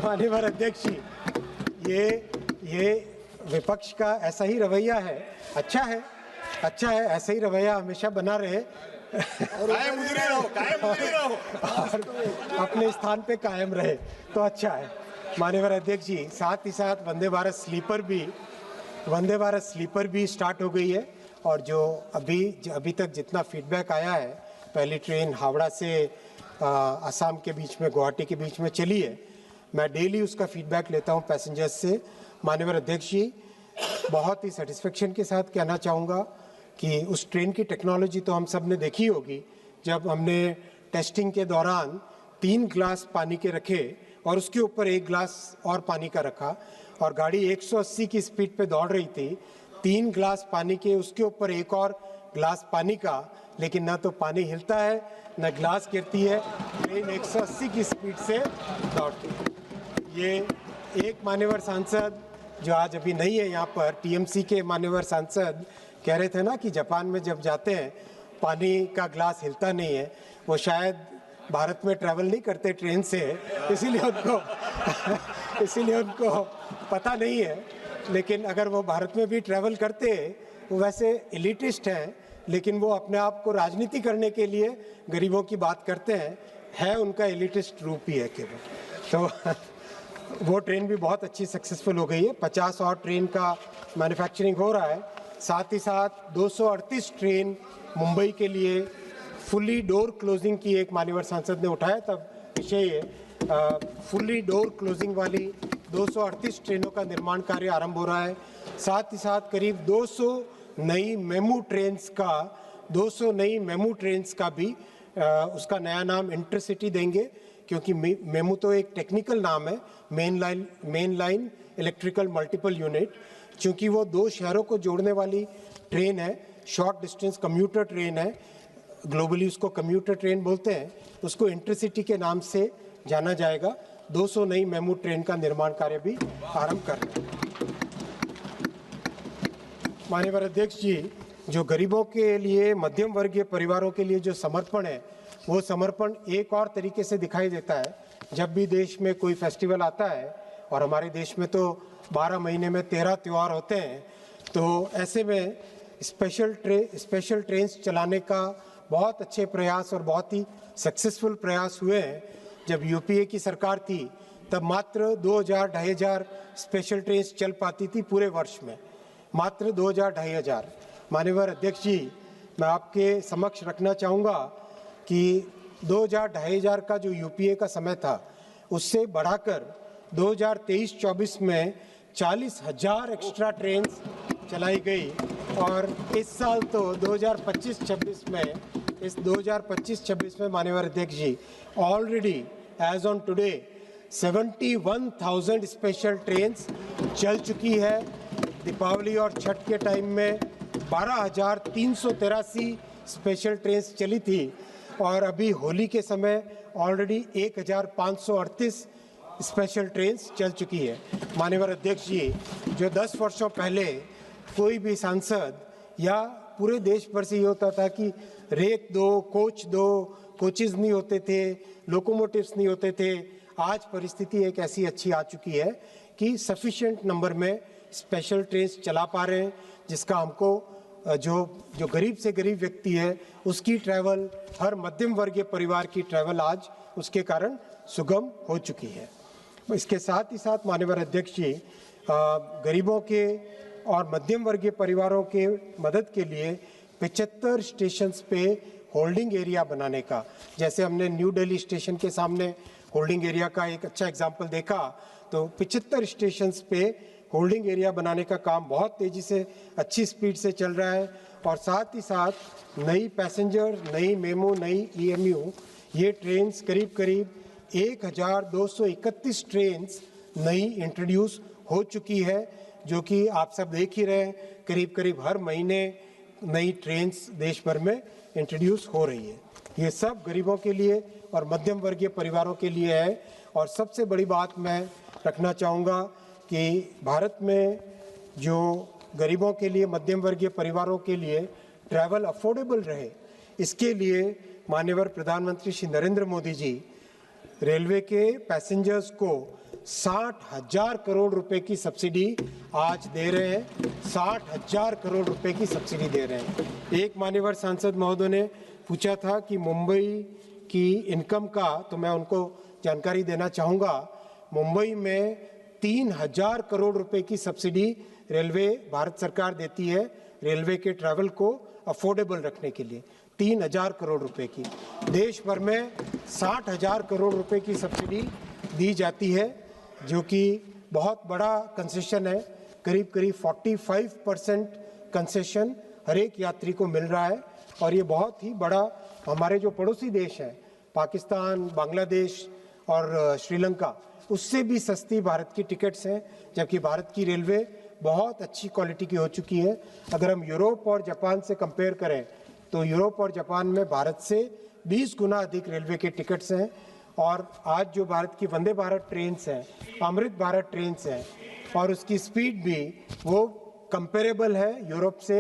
माननीय अध्यक्ष जी, ये विपक्ष का ऐसा ही रवैया है। अच्छा है, ऐसा ही रवैया हमेशा बना रहे और अपने स्थान पे कायम रहे तो अच्छा है। माननीय अध्यक्ष जी, साथ ही साथ वंदे भारत स्लीपर भी स्टार्ट हो गई है, और जो अभी तक जितना फीडबैक आया है, पहली ट्रेन हावड़ा से असम के बीच में, गुवाहाटी के बीच में चली है। मैं डेली उसका फीडबैक लेता हूं पैसेंजर्स से। माननीय अध्यक्ष जी, बहुत ही सेटिस्फेक्शन के साथ कहना चाहूँगा कि उस ट्रेन की टेक्नोलॉजी तो हम सब ने देखी होगी। जब हमने टेस्टिंग के दौरान 3 ग्लास पानी के रखे और उसके ऊपर 1 ग्लास और पानी का रखा, और गाड़ी 180 की स्पीड पे दौड़ रही थी, 3 ग्लास पानी के, उसके ऊपर 1 और ग्लास पानी का, लेकिन ना तो पानी हिलता है न ग्लास गिरती है, ट्रेन 180 की स्पीड से दौड़ती है। ये एक मान्यवर सांसद जो आज अभी नहीं है यहाँ पर, टीएमसी के मान्यवर सांसद कह रहे थे ना कि जापान में जब जाते हैं पानी का ग्लास हिलता नहीं है। वो शायद भारत में ट्रैवल नहीं करते ट्रेन से, इसीलिए उनको पता नहीं है। लेकिन अगर वो भारत में भी ट्रैवल करते, वो वैसे एलिटिस्ट हैं, लेकिन वो अपने आप को राजनीति करने के लिए गरीबों की बात करते हैं, है उनका एलिटिस्ट रूप ही है केवल। तो वो ट्रेन भी बहुत अच्छी सक्सेसफुल हो गई है। 50 और ट्रेन का मैन्युफैक्चरिंग हो रहा है। साथ ही साथ 238 ट्रेन मुंबई के लिए फुल्ली डोर क्लोजिंग की एक मान्यवर सांसद ने उठाया, तब विषय फुल्ली डोर क्लोजिंग वाली 238 ट्रेनों का निर्माण कार्य आरंभ हो रहा है। साथ ही साथ करीब 200 नई मेमू ट्रेन्स का भी उसका नया नाम इंटरसिटी देंगे, क्योंकि मेमू तो एक टेक्निकल नाम है, main line electrical multiple unit. चूंकि वो 2 शहरों को जोड़ने वाली ट्रेन है, शॉर्ट डिस्टेंस कम्यूटर ट्रेन है, ग्लोबली उसको कम्यूटर ट्रेन बोलते हैं, उसको इंटरसिटी के नाम से जाना जाएगा। 200 नई मेमू ट्रेन का निर्माण कार्य भी आरंभ कर रहे हैं। माननीय अध्यक्ष जी, जो गरीबों के लिए, मध्यम वर्गीय परिवारों के लिए जो समर्पण है, वो समर्पण एक और तरीके से दिखाई देता है। जब भी देश में कोई फेस्टिवल आता है, और हमारे देश में तो 12 महीने में 13 त्यौहार होते हैं, तो ऐसे में स्पेशल ट्रेन्स चलाने का बहुत अच्छे प्रयास और बहुत ही सक्सेसफुल प्रयास हुए हैं। जब यूपीए की सरकार थी, तब मात्र 2000-2500 स्पेशल ट्रेन्स चल पाती थी पूरे वर्ष में, मात्र 2000-2500। माननीय अध्यक्ष जी, मैं आपके समक्ष रखना चाहूँगा कि 2000-2500 का जो यूपीए का समय था, उससे बढ़ाकर 2023-24 में 40,000 एक्स्ट्रा ट्रेन्स चलाई गई। और इस साल तो 2025-26 में माननीय अध्यक्ष जी, already as on today 71,000 special trains चल चुकी है। दीपावली और छठ के टाइम में 12,383 स्पेशल ट्रेन्स चली थी, और अभी होली के समय ऑलरेडी 1,538 स्पेशल ट्रेन्स चल चुकी है। माननीय अध्यक्ष जी, जो 10 वर्षों पहले कोई भी सांसद या पूरे देश भर से ये होता था कि रेक दो, कोचेज नहीं होते थे, लोकोमोटिव्स नहीं होते थे, आज परिस्थिति एक ऐसी अच्छी आ चुकी है कि सफिशिएंट नंबर में स्पेशल ट्रेन्स चला पा रहे हैं, जिसका हमको जो गरीब से गरीब व्यक्ति है उसकी ट्रैवल, हर मध्यम वर्गीय परिवार की ट्रैवल आज उसके कारण सुगम हो चुकी है। इसके साथ ही साथ माननीय अध्यक्ष जी, गरीबों के और मध्यम वर्गीय परिवारों के मदद के लिए 75 स्टेशंस पे होल्डिंग एरिया बनाने का, जैसे हमने न्यू दिल्ली स्टेशन के सामने होल्डिंग एरिया का एक अच्छा एग्जाम्पल देखा, तो 75 स्टेशंस पे होल्डिंग एरिया बनाने का काम बहुत तेज़ी से अच्छी स्पीड से चल रहा है। और साथ ही साथ नई पैसेंजर, नई मेमो, नई EMU, ये ट्रेन्स करीब करीब 1231 ट्रेन्स नई इंट्रोड्यूस हो चुकी है, जो कि आप सब देख ही रहे हैं, करीब करीब हर महीने नई ट्रेन्स देश भर में इंट्रोड्यूस हो रही है। ये सब गरीबों के लिए और मध्यम वर्गीय परिवारों के लिए है। और सबसे बड़ी बात मैं रखना चाहूँगा कि भारत में जो गरीबों के लिए, मध्यम वर्गीय परिवारों के लिए ट्रैवल अफोर्डेबल रहे, इसके लिए माननीय प्रधानमंत्री श्री नरेंद्र मोदी जी रेलवे के पैसेंजर्स को 60,000 करोड़ रुपए की सब्सिडी आज दे रहे हैं। 60,000 करोड़ रुपए की सब्सिडी दे रहे हैं। एक मान्यवर सांसद महोदय ने पूछा था कि मुंबई की इनकम का, तो मैं उनको जानकारी देना चाहूँगा, मुंबई में 3,000 करोड़ रुपए की सब्सिडी रेलवे, भारत सरकार देती है रेलवे के ट्रैवल को अफोर्डेबल रखने के लिए। 3,000 करोड़ रुपए की। देश भर में 60,000 करोड़ रुपए की सब्सिडी दी जाती है, जो कि बहुत बड़ा कंसेशन है। करीब करीब 45% कंसेशन हर एक यात्री को मिल रहा है। और ये बहुत ही बड़ा, हमारे जो पड़ोसी देश हैं, पाकिस्तान, बांग्लादेश और श्रीलंका, उससे भी सस्ती भारत की टिकट्स हैं, जबकि भारत की रेलवे बहुत अच्छी क्वालिटी की हो चुकी है। अगर हम यूरोप और जापान से कंपेयर करें, तो यूरोप और जापान में भारत से 20 गुना अधिक रेलवे के टिकट्स हैं। और आज जो भारत की वंदे भारत ट्रेन्स हैं, अमृत भारत ट्रेन्स हैं, और उसकी स्पीड भी वो कंपेरेबल है यूरोप से।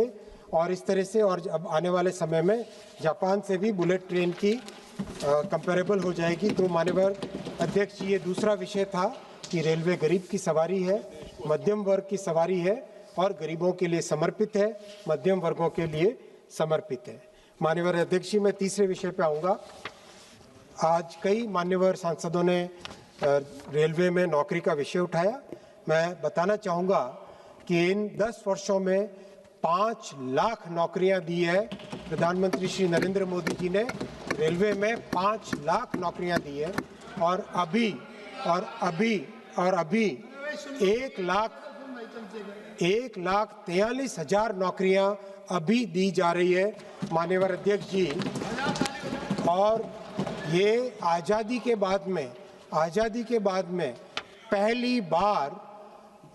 और इस तरह से, और अब आने वाले समय में जापान से भी बुलेट ट्रेन की कंपेरेबल हो जाएगी। तो माननीय अध्यक्ष जी, ये दूसरा विषय था कि रेलवे गरीब की सवारी है, मध्यम वर्ग की सवारी है, और गरीबों के लिए समर्पित है, मध्यम वर्गों के लिए समर्पित है। माननीय अध्यक्ष जी, मैं तीसरे विषय पे आऊँगा। आज कई मान्यवर सांसदों ने रेलवे में नौकरी का विषय उठाया। मैं बताना चाहूँगा कि इन 10 वर्षों में 5 लाख नौकरियां दी है। प्रधानमंत्री श्री नरेंद्र मोदी जी ने रेलवे में 5 लाख नौकरियां दी है। और अभी 1,43,000 नौकरियां अभी दी जा रही है माननीय अध्यक्ष जी। और ये आज़ादी के बाद में पहली बार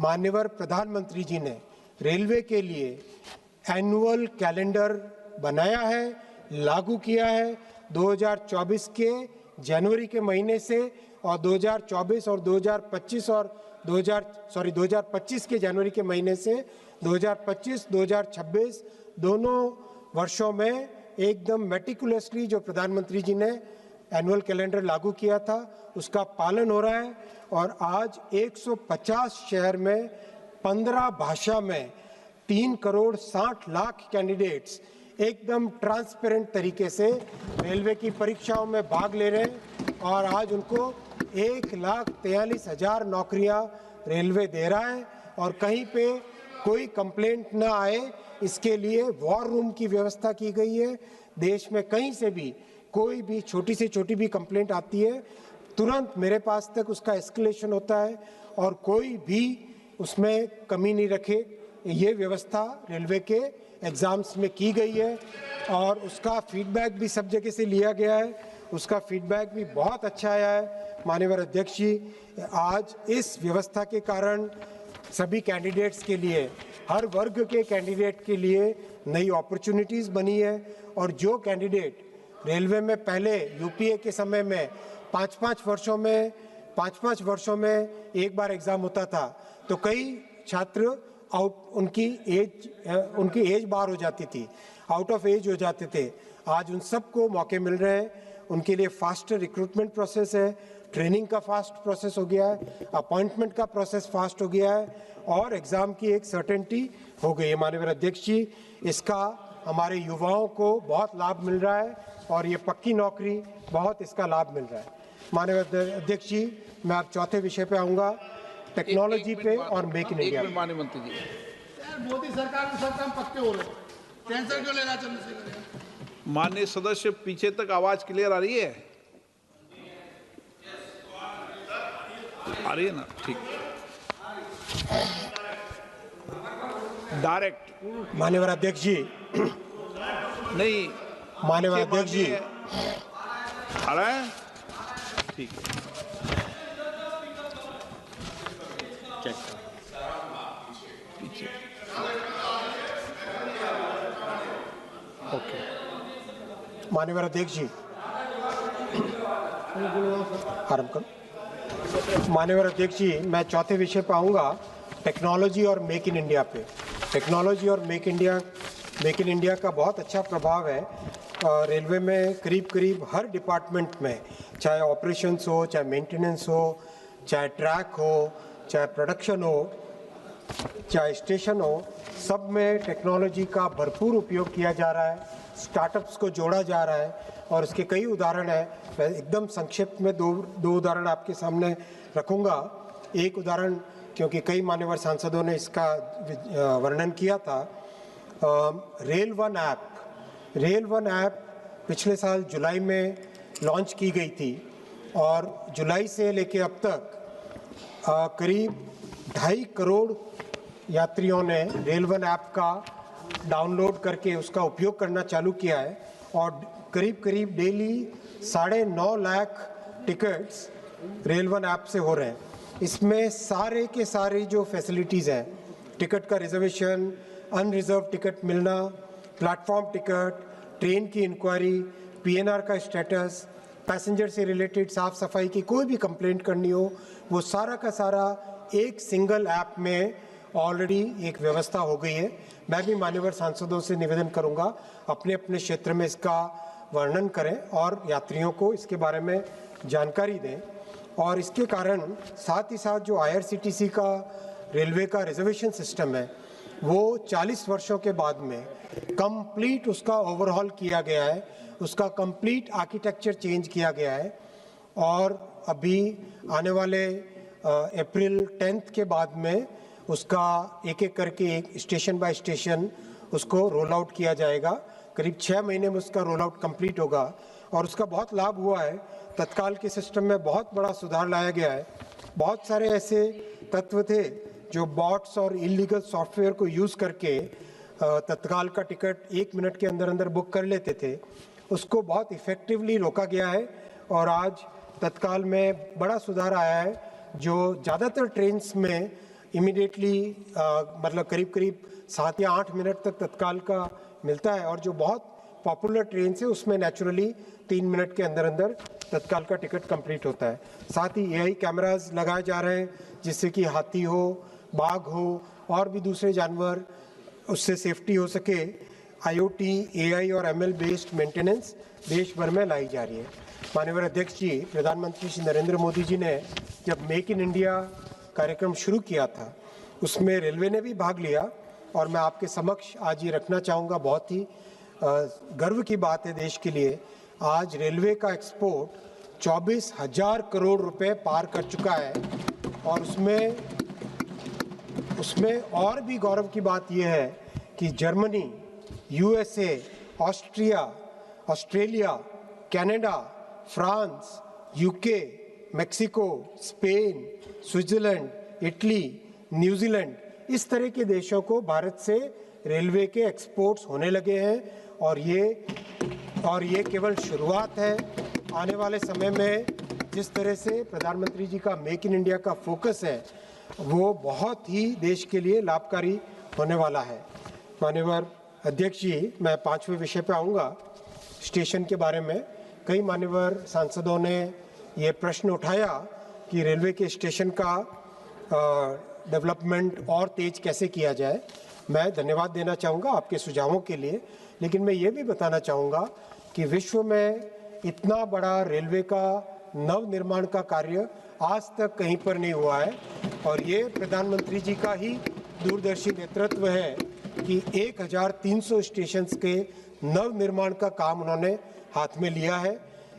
माननीय प्रधानमंत्री जी ने रेलवे के लिए एनुअल कैलेंडर बनाया है, लागू किया है। 2024 के जनवरी के महीने से, और 2024 और 2025 और 2025 के जनवरी के महीने से 2025-2026 दोनों वर्षों में एकदम मेटिकुलसली जो प्रधानमंत्री जी ने एनुअल कैलेंडर लागू किया था, उसका पालन हो रहा है। और आज 150 शहर में 15 भाषा में 3,60,00,000 कैंडिडेट्स एकदम ट्रांसपेरेंट तरीके से रेलवे की परीक्षाओं में भाग ले रहे हैं। और आज उनको 1,43,000 नौकरियां रेलवे दे रहा है। और कहीं पे कोई कंप्लेंट ना आए, इसके लिए वॉर रूम की व्यवस्था की गई है। देश में कहीं से भी कोई भी छोटी से छोटी भी कंप्लेंट आती है, तुरंत मेरे पास तक उसका एस्केलेशन होता है, और कोई भी उसमें कमी नहीं रखे। ये व्यवस्था रेलवे के एग्ज़ाम्स में की गई है, और उसका फीडबैक भी सब जगह से लिया गया है। उसका फीडबैक भी बहुत अच्छा आया है। माननीय अध्यक्ष जी, आज इस व्यवस्था के कारण सभी कैंडिडेट्स के लिए, हर वर्ग के कैंडिडेट के लिए नई अपॉर्चुनिटीज़ बनी है। और जो कैंडिडेट रेलवे में पहले यूपीए के समय में 5-5 वर्षों में एक बार एग्ज़ाम होता था, तो कई छात्र उनकी एज बार हो जाती थी, आउट ऑफ एज हो जाते थे। आज उन सबको मौके मिल रहे हैं। उनके लिए फास्टर रिक्रूटमेंट प्रोसेस है, ट्रेनिंग का फास्ट प्रोसेस हो गया है, अपॉइंटमेंट का प्रोसेस फास्ट हो गया है, और एग्ज़ाम की एक सर्टेनिटी हो गई है। माननीय अध्यक्ष जी, इसका हमारे युवाओं को बहुत लाभ मिल रहा है, और ये पक्की नौकरी बहुत इसका लाभ मिल रहा है। माननीय अध्यक्ष जी, मैं अब चौथे विषय पे आऊँगा, टेक्नोलॉजी पे और मेक इन इंडिया। माननीय मंत्री जी, मोदी सरकार में सब काम पक्के हो रहे हैं, टेंशन क्यों ले रहा चंद्रशेखर? माननीय सदस्य, पीछे तक आवाज क्लियर आ रही है? आ रही है ना? ठीक। डायरेक्ट माननीय अध्यक्ष जी, नहीं, माननीय अध्यक्ष जी, आ रहा है? ठीक है। पीछे ओके। माननीय अध्यक्ष जी, आरंभ करो। माननीय अध्यक्ष जी, मैं चौथे विषय पर आऊँगा, टेक्नोलॉजी और मेक इन इंडिया पे। टेक्नोलॉजी और मेक इन इंडिया का बहुत अच्छा प्रभाव है रेलवे में। करीब करीब हर डिपार्टमेंट में, चाहे ऑपरेशंस हो, चाहे मेंटेनेंस हो, चाहे ट्रैक हो, चाहे प्रोडक्शन हो, चाहे स्टेशन हो, सब में टेक्नोलॉजी का भरपूर उपयोग किया जा रहा है। स्टार्टअप्स को जोड़ा जा रहा है और इसके कई उदाहरण हैं। मैं एकदम संक्षिप्त में दो उदाहरण आपके सामने रखूंगा। एक उदाहरण, क्योंकि कई मान्यवर सांसदों ने इसका वर्णन किया था, रेल वन ऐप पिछले साल जुलाई में लॉन्च की गई थी और जुलाई से लेके अब तक करीब 2.5 करोड़ यात्रियों ने रेल वन ऐप का डाउनलोड करके उसका उपयोग करना चालू किया है और करीब करीब daily 9.5 lakh tickets rail one app से हो रहे हैं। इसमें सारे के सारे जो फैसिलिटीज़ हैं, टिकट का रिजर्वेशन, अनरिजर्व टिकट मिलना, प्लेटफॉर्म टिकट, ट्रेन की इंक्वायरी, पीएनआर का स्टेटस, पैसेंजर से रिलेटेड साफ सफाई की कोई भी कंप्लेंट करनी हो, वो सारा का सारा एक सिंगल ऐप में ऑलरेडी एक व्यवस्था हो गई है। मैं भी मान्यवर सांसदों से निवेदन करूंगा, अपने अपने क्षेत्र में इसका वर्णन करें और यात्रियों को इसके बारे में जानकारी दें। और इसके कारण साथ ही साथ जो आईआरसीटीसी का रेलवे का रिजर्वेशन सिस्टम है, वो 40 वर्षों के बाद में कंप्लीट उसका ओवरहॉल किया गया है, उसका कंप्लीट आर्किटेक्चर चेंज किया गया है और अभी आने वाले अप्रैल 10 के बाद में उसका एक एक करके एक स्टेशन बाय स्टेशन उसको रोल आउट किया जाएगा। करीब 6 महीने में उसका रोल आउट कंप्लीट होगा और उसका बहुत लाभ हुआ है। तत्काल के सिस्टम में बहुत बड़ा सुधार लाया गया है। बहुत सारे ऐसे तत्व थे जो बॉट्स और इलीगल सॉफ्टवेयर को यूज़ करके तत्काल का टिकट 1 मिनट के अंदर अंदर बुक कर लेते थे, उसको बहुत इफ़ेक्टिवली रोका गया है और आज तत्काल में बड़ा सुधार आया है, जो ज़्यादातर ट्रेन्स में इमीडिएटली मतलब करीब करीब 7 या 8 मिनट तक तत्काल का मिलता है और जो बहुत पॉपुलर ट्रेन है उसमें नेचुरली 3 मिनट के अंदर अंदर तत्काल का टिकट कंप्लीट होता है। साथ ही एआई कैमरास लगाए जा रहे हैं जिससे कि हाथी हो, बाघ हो और भी दूसरे जानवर, उससे सेफ्टी हो सके। आईओटी, एआई और एमएल बेस्ड मेंटेनेंस देश भर में लाई जा रही है। माननीय अध्यक्ष जी, प्रधानमंत्री श्री नरेंद्र मोदी जी ने जब मेक इन इंडिया कार्यक्रम शुरू किया था, उसमें रेलवे ने भी भाग लिया और मैं आपके समक्ष आज ये रखना चाहूँगा, बहुत ही गर्व की बात है देश के लिए। आज रेलवे का एक्सपोर्ट 24,000 करोड़ रुपए पार कर चुका है और उसमें और भी गौरव की बात यह है कि Germany, USA, Australia, Canada, France, UK, Mexico, Spain, Switzerland, Italy, New Zealand, इस तरह के देशों को भारत से रेलवे के एक्सपोर्ट्स होने लगे हैं और ये केवल शुरुआत है। आने वाले समय में जिस तरह से प्रधानमंत्री जी का मेक इन इंडिया का फोकस है, वो बहुत ही देश के लिए लाभकारी होने वाला है। माननीय अध्यक्ष जी, मैं 5वें विषय पे आऊँगा, स्टेशन के बारे में। कई मान्यवर सांसदों ने ये प्रश्न उठाया कि रेलवे के स्टेशन का डेवलपमेंट और तेज कैसे किया जाए। मैं धन्यवाद देना चाहूँगा आपके सुझावों के लिए, लेकिन मैं ये भी बताना चाहूँगा कि विश्व में इतना बड़ा रेलवे का नव निर्माण का कार्य आज तक कहीं पर नहीं हुआ है और ये प्रधानमंत्री जी का ही दूरदर्शी नेतृत्व है कि 1300 स्टेशन के नव निर्माण का काम उन्होंने हाथ में लिया है।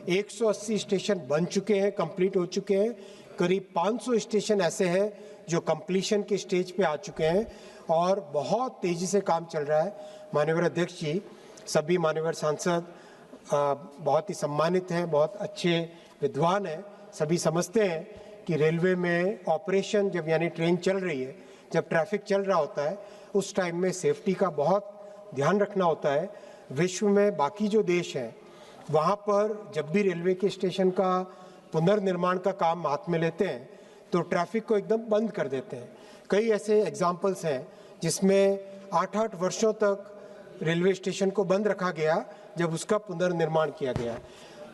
180 स्टेशन बन चुके हैं, कंप्लीट हो चुके हैं। करीब 500 स्टेशन ऐसे हैं जो कंप्लीशन के स्टेज पे आ चुके हैं और बहुत तेज़ी से काम चल रहा है। माननीय अध्यक्ष जी, सभी मान्यवर सांसद बहुत ही सम्मानित हैं, बहुत अच्छे विद्वान हैं। सभी समझते हैं कि रेलवे में ऑपरेशन जब यानी ट्रेन चल रही है, जब ट्रैफिक चल रहा होता है, उस टाइम में सेफ्टी का बहुत ध्यान रखना होता है। विश्व में बाकी जो देश हैं वहाँ पर जब भी रेलवे के स्टेशन का पुनर्निर्माण का काम हाथ में लेते हैं तो ट्रैफिक को एकदम बंद कर देते हैं। कई ऐसे एग्जाम्पल्स हैं जिसमें 8-8 वर्षों तक रेलवे स्टेशन को बंद रखा गया जब उसका पुनर्निर्माण किया गया।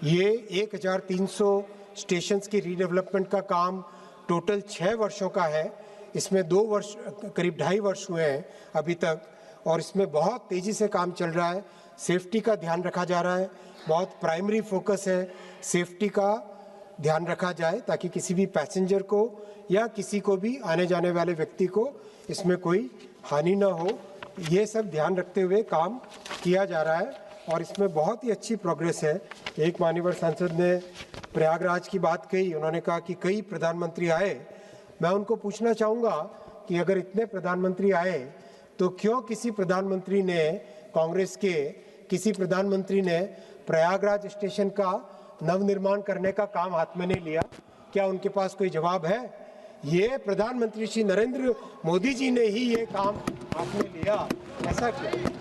ये 1300 स्टेशंस की रीडेवलपमेंट का काम टोटल 6 वर्षों का है। इसमें 2 वर्ष करीब 2.5 वर्ष हुए हैं अभी तक, और इसमें बहुत तेज़ी से काम चल रहा है। सेफ्टी का ध्यान रखा जा रहा है, बहुत प्राइमरी फोकस है सेफ्टी का ध्यान रखा जाए ताकि किसी भी पैसेंजर को या किसी को भी आने जाने वाले व्यक्ति को इसमें कोई हानि न हो। ये सब ध्यान रखते हुए काम किया जा रहा है और इसमें बहुत ही अच्छी प्रोग्रेस है। एक माननीय सांसद ने प्रयागराज की बात कही, उन्होंने कहा कि कई प्रधानमंत्री आए। मैं उनको पूछना चाहूँगा कि अगर इतने प्रधानमंत्री आए तो क्यों किसी प्रधानमंत्री ने, कांग्रेस के किसी प्रधानमंत्री ने प्रयागराज स्टेशन का नवनिर्माण करने का काम हाथ में नहीं लिया? क्या उनके पास कोई जवाब है? ये प्रधानमंत्री श्री नरेंद्र मोदी जी ने ही ये काम हाथ में लिया, ऐसा क्यों?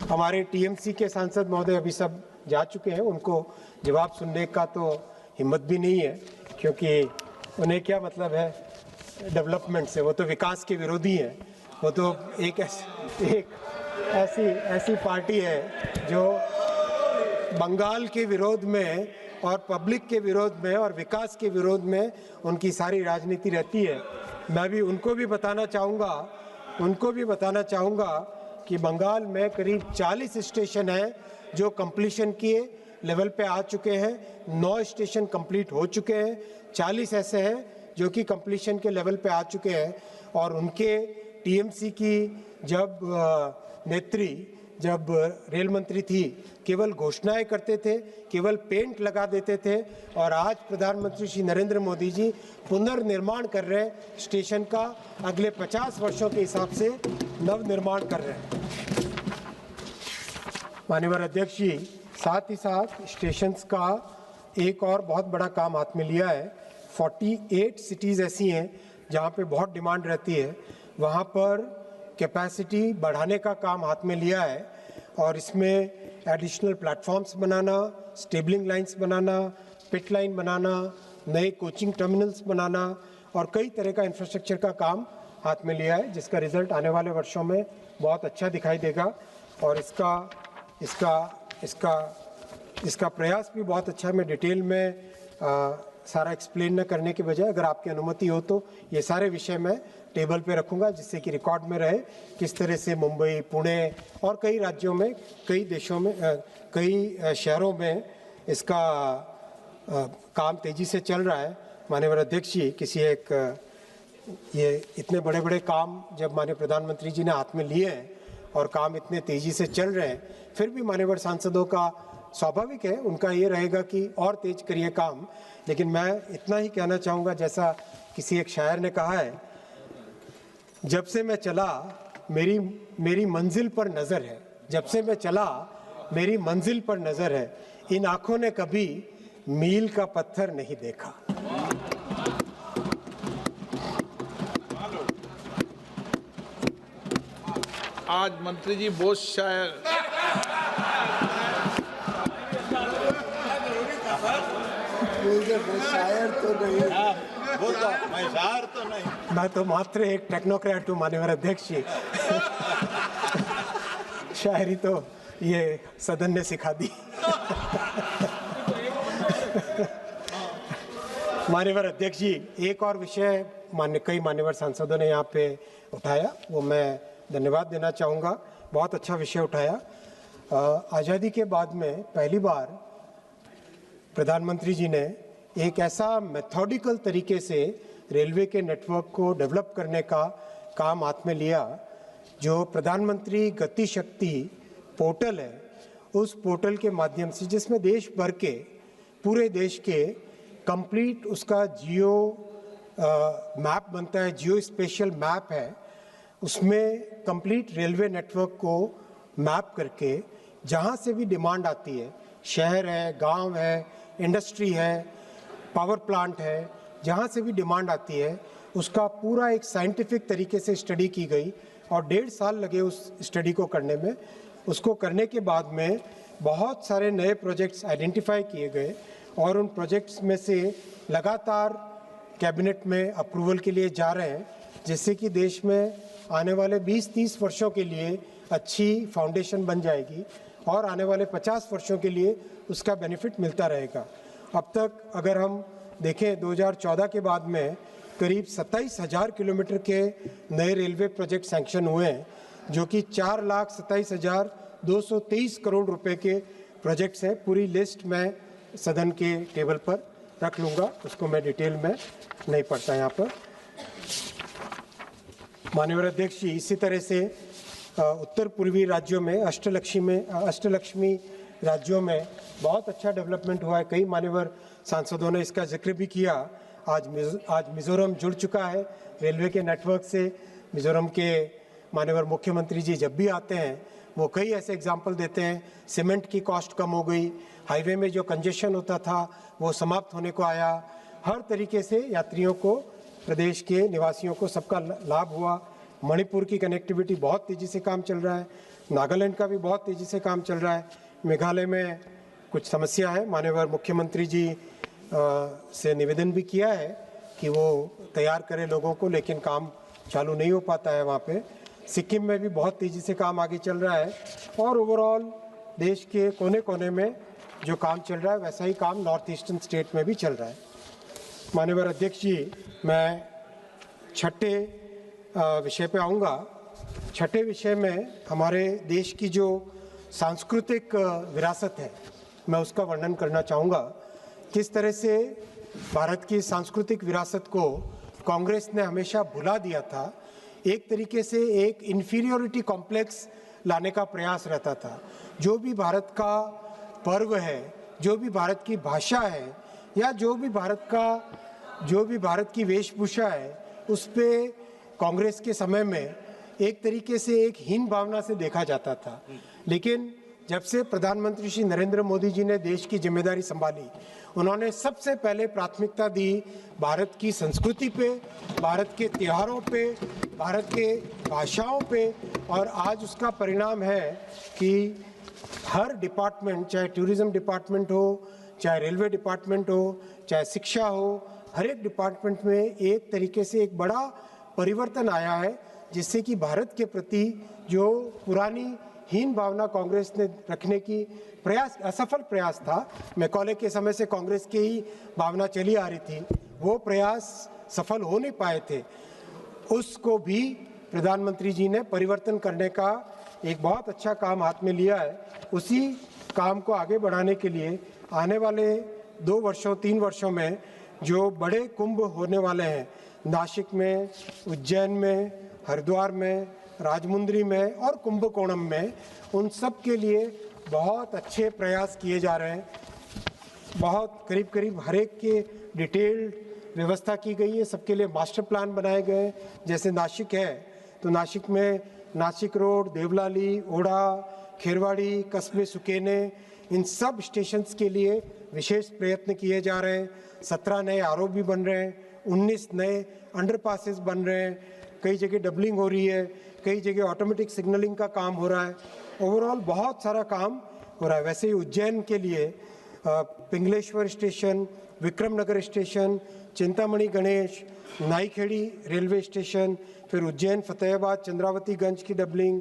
हमारे टीएमसी के सांसद महोदय अभी सब जा चुके हैं, उनको जवाब सुनने का तो हिम्मत भी नहीं है, क्योंकि उन्हें क्या मतलब है डेवलपमेंट से, वो तो विकास के विरोधी हैं। वो तो एक ऐसी पार्टी है जो बंगाल के विरोध में और पब्लिक के विरोध में और विकास के विरोध में उनकी सारी राजनीति रहती है। मैं भी उनको भी बताना चाहूँगा कि बंगाल में करीब 40 स्टेशन हैं जो कंप्लीशन के लेवल पे आ चुके हैं। 9 स्टेशन कंप्लीट हो चुके हैं, 40 ऐसे हैं जो कि कंप्लीशन के लेवल पे आ चुके हैं। और उनके टीएमसी की जब नेत्री जब रेल मंत्री थी, केवल घोषणाएं करते थे, केवल पेंट लगा देते थे, और आज प्रधानमंत्री श्री नरेंद्र मोदी जी पुनर्निर्माण कर रहे हैं स्टेशन का, अगले 50 वर्षों के हिसाब से नवनिर्माण कर रहे हैं। माननीय अध्यक्ष जी, साथ ही साथ स्टेशंस का एक और बहुत बड़ा काम हाथ में लिया है। 48 सिटीज़ ऐसी हैं जहाँ पे बहुत डिमांड रहती है, वहाँ पर कैपेसिटी बढ़ाने का काम हाथ में लिया है। और इसमें एडिशनल प्लेटफॉर्म्स बनाना, स्टेबलिंग लाइंस बनाना, पिट लाइन बनाना, नए कोचिंग टर्मिनल्स बनाना और कई तरह का इंफ्रास्ट्रक्चर का काम हाथ में लिया है, जिसका रिजल्ट आने वाले वर्षों में बहुत अच्छा दिखाई देगा। और इसका प्रयास भी बहुत अच्छा है। मैं डिटेल में सारा एक्सप्लेन न करने के बजाय, अगर आपकी अनुमति हो तो ये सारे विषय मैं टेबल पे रखूंगा, जिससे कि रिकॉर्ड में रहे किस तरह से मुंबई, पुणे और कई राज्यों में, कई देशों में, कई शहरों में इसका काम तेज़ी से चल रहा है। माननीय अध्यक्ष जी, ये इतने बड़े बड़े काम जब माननीय प्रधानमंत्री जी ने हाथ में लिए हैं और काम इतने तेज़ी से चल रहे हैं, फिर भी माननीय सांसदों का स्वाभाविक है, उनका ये रहेगा कि और तेज करिए काम। लेकिन मैं इतना ही कहना चाहूँगा, जैसा किसी एक शायर ने कहा है, जब से मैं चला मेरी मंजिल पर नज़र है, जब से मैं चला मेरी मंजिल पर नज़र है, इन आँखों ने कभी मील का पत्थर नहीं देखा। आज मंत्री जी बहुत शायर तो नहीं, मैं तो मात्र एक टेक्नोक्रेट हूँ माननीय अध्यक्ष जी। शायरी तो ये सदन ने सिखा दी। माननीय अध्यक्ष जी, एक और विषय कई मान्यवर सांसदों ने यहाँ पे उठाया, वो मैं धन्यवाद देना चाहूँगा। बहुत अच्छा विषय उठाया। आज़ादी के बाद में पहली बार प्रधानमंत्री जी ने एक ऐसा मेथोडिकल तरीके से रेलवे के नेटवर्क को डेवलप करने का काम हाथ में लिया, जो प्रधानमंत्री गति शक्ति पोर्टल है, उस पोर्टल के माध्यम से, जिसमें देश भर के, पूरे देश के कंप्लीट उसका जियो मैप बनता है, जियो स्पेशल मैप है, उसमें कंप्लीट रेलवे नेटवर्क को मैप करके जहाँ से भी डिमांड आती है, शहर है, गांव है, इंडस्ट्री है, पावर प्लांट है, जहाँ से भी डिमांड आती है, उसका पूरा एक साइंटिफिक तरीके से स्टडी की गई और 1.5 साल लगे उस स्टडी को करने में। उसको करने के बाद में बहुत सारे नए प्रोजेक्ट्स आइडेंटिफाई किए गए और उन प्रोजेक्ट्स में से लगातार कैबिनेट में अप्रूवल के लिए जा रहे हैं, जिससे कि देश में आने वाले 20-30 वर्षों के लिए अच्छी फाउंडेशन बन जाएगी और आने वाले 50 वर्षों के लिए उसका बेनिफिट मिलता रहेगा। अब तक अगर हम देखें 2014 के बाद में करीब 27,000 किलोमीटर के नए रेलवे प्रोजेक्ट सैंक्शन हुए हैं, जो कि 4,27,223 करोड़ रुपए के प्रोजेक्ट्स हैं। पूरी लिस्ट मैं सदन के टेबल पर रख लूँगा, उसको मैं डिटेल में नहीं पढ़ता यहाँ पर। माननीय अध्यक्ष जी, इसी तरह से उत्तर पूर्वी राज्यों में अष्टलक्ष्मी राज्यों में बहुत अच्छा डेवलपमेंट हुआ है। कई मान्यवर सांसदों ने इसका जिक्र भी किया। आज मिज़ोरम जुड़ चुका है रेलवे के नेटवर्क से। मिज़ोरम के माननीय मुख्यमंत्री जी जब भी आते हैं वो कई ऐसे एग्जाम्पल देते हैं। सीमेंट की कॉस्ट कम हो गई, हाईवे में जो कंजेशन होता था वो समाप्त होने को आया। हर तरीके से यात्रियों को, प्रदेश के निवासियों को सबका लाभ हुआ। मणिपुर की कनेक्टिविटी बहुत तेज़ी से काम चल रहा है, नागालैंड का भी बहुत तेज़ी से काम चल रहा है। मेघालय में कुछ समस्या है, माननीय मुख्यमंत्री जी से निवेदन भी किया है कि वो तैयार करें लोगों को, लेकिन काम चालू नहीं हो पाता है वहाँ पे। सिक्किम में भी बहुत तेज़ी से काम आगे चल रहा है और ओवरऑल देश के कोने कोने में जो काम चल रहा है वैसा ही काम नॉर्थ ईस्टर्न स्टेट में भी चल रहा है। माननीय अध्यक्ष जी, मैं छठे विषय पे आऊँगा। छठे विषय में हमारे देश की जो सांस्कृतिक विरासत है, मैं उसका वर्णन करना चाहूँगा। किस तरह से भारत की सांस्कृतिक विरासत को कांग्रेस ने हमेशा भुला दिया था। एक तरीके से एक इन्फीरियोरिटी कॉम्प्लेक्स लाने का प्रयास रहता था। जो भी भारत का पर्व है, जो भी भारत की भाषा है, या जो भी भारत की वेशभूषा है, उस पे कांग्रेस के समय में एक तरीके से एक हीन भावना से देखा जाता था। लेकिन जब से प्रधानमंत्री श्री नरेंद्र मोदी जी ने देश की जिम्मेदारी संभाली, उन्होंने सबसे पहले प्राथमिकता दी भारत की संस्कृति पे, भारत के त्योहारों पे, भारत के भाषाओं पे। और आज उसका परिणाम है कि हर डिपार्टमेंट, चाहे टूरिज्म डिपार्टमेंट हो, चाहे रेलवे डिपार्टमेंट हो, चाहे शिक्षा हो, हर एक डिपार्टमेंट में एक तरीके से एक बड़ा परिवर्तन आया है, जिससे कि भारत के प्रति जो पुरानी हीन भावना कांग्रेस ने रखने की असफल प्रयास था, मैकॉले के समय से कांग्रेस की ही भावना चली आ रही थी, वो प्रयास सफल हो नहीं पाए थे। उसको भी प्रधानमंत्री जी ने परिवर्तन करने का एक बहुत अच्छा काम हाथ में लिया है। उसी काम को आगे बढ़ाने के लिए आने वाले 2 वर्षों 3 वर्षों में जो बड़े कुंभ होने वाले हैं, नासिक में, उज्जैन में, हरिद्वार में, राजमुंद्री में और कुंभकोणम में, उन सब के लिए बहुत अच्छे प्रयास किए जा रहे हैं। बहुत करीब हर एक के डिटेल्ड व्यवस्था की गई है, सबके लिए मास्टर प्लान बनाए गए। जैसे नासिक है तो नासिक में नासिक रोड, देवलाली, ओढ़ा, खेरवाड़ी, कस्बे सुकेने, इन सब स्टेशंस के लिए विशेष प्रयत्न किए जा रहे हैं। 17 नए आरओ भी बन रहे हैं, 19 नए अंडरपासेस बन रहे हैं, कई जगह डबलिंग हो रही है, कई जगह ऑटोमेटिक सिग्नलिंग का काम हो रहा है। ओवरऑल बहुत सारा काम हो रहा है। वैसे ही उज्जैन के लिए Pingleshwar station, Vikramnagar station, Chintamani Ganesh, Naikhedi railway station, फिर उज्जैन फतेहाबाद चंद्रावतीगंज की डबलिंग,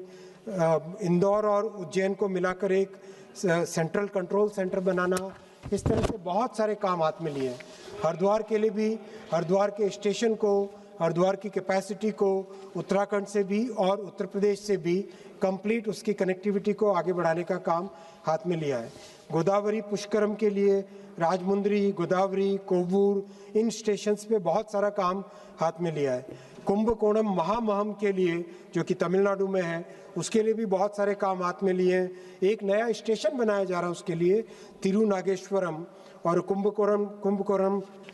इंदौर और उज्जैन को मिलाकर एक सेंट्रल कंट्रोल सेंटर बनाना, इस तरह से बहुत सारे काम हाथ में लिए हैं। हरिद्वार के लिए भी, हरिद्वार के स्टेशन को, हरिद्वार की कैपेसिटी को उत्तराखंड से भी और उत्तर प्रदेश से भी कंप्लीट उसकी कनेक्टिविटी को आगे बढ़ाने का काम हाथ में लिया है। गोदावरी पुष्करम के लिए राजमुंद्री, गोदावरी, कोवूर, इन स्टेशंस पे बहुत सारा काम हाथ में लिया है। कुंभकोणम महामहम के लिए जो कि तमिलनाडु में है, उसके लिए भी बहुत सारे काम हाथ में लिए हैं। एक नया स्टेशन बनाया जा रहा है उसके लिए, तिरुनागेश्वरम, और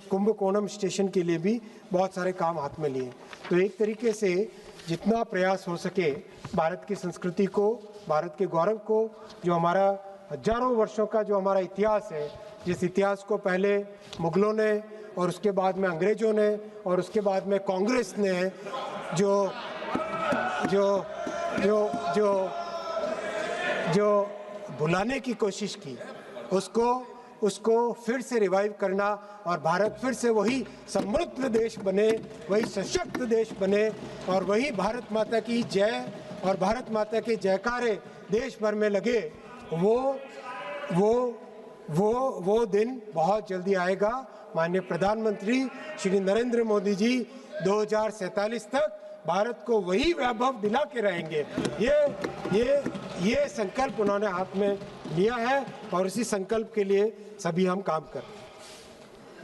कुंभकोणम स्टेशन के लिए भी बहुत सारे काम हाथ में लिए। तो एक तरीके से जितना प्रयास हो सके भारत की संस्कृति को, भारत के गौरव को, जो हमारा हजारों वर्षों का जो हमारा इतिहास है, जिस इतिहास को पहले मुगलों ने और उसके बाद में अंग्रेजों ने और उसके बाद में कांग्रेस ने जो जो जो जो जो भुलाने की कोशिश की, उसको फिर से रिवाइव करना और भारत फिर से वही समृद्ध देश बने, वही सशक्त देश बने और वही भारत माता की जय और भारत माता के जयकारे देश भर में लगे, वो दिन बहुत जल्दी आएगा। माननीय प्रधानमंत्री श्री नरेंद्र मोदी जी 2047 तक भारत को वही वैभव दिला के रहेंगे। ये संकल्प उन्होंने हाथ में लिया है और इसी संकल्प के लिए सभी हम काम कर रहे हैं।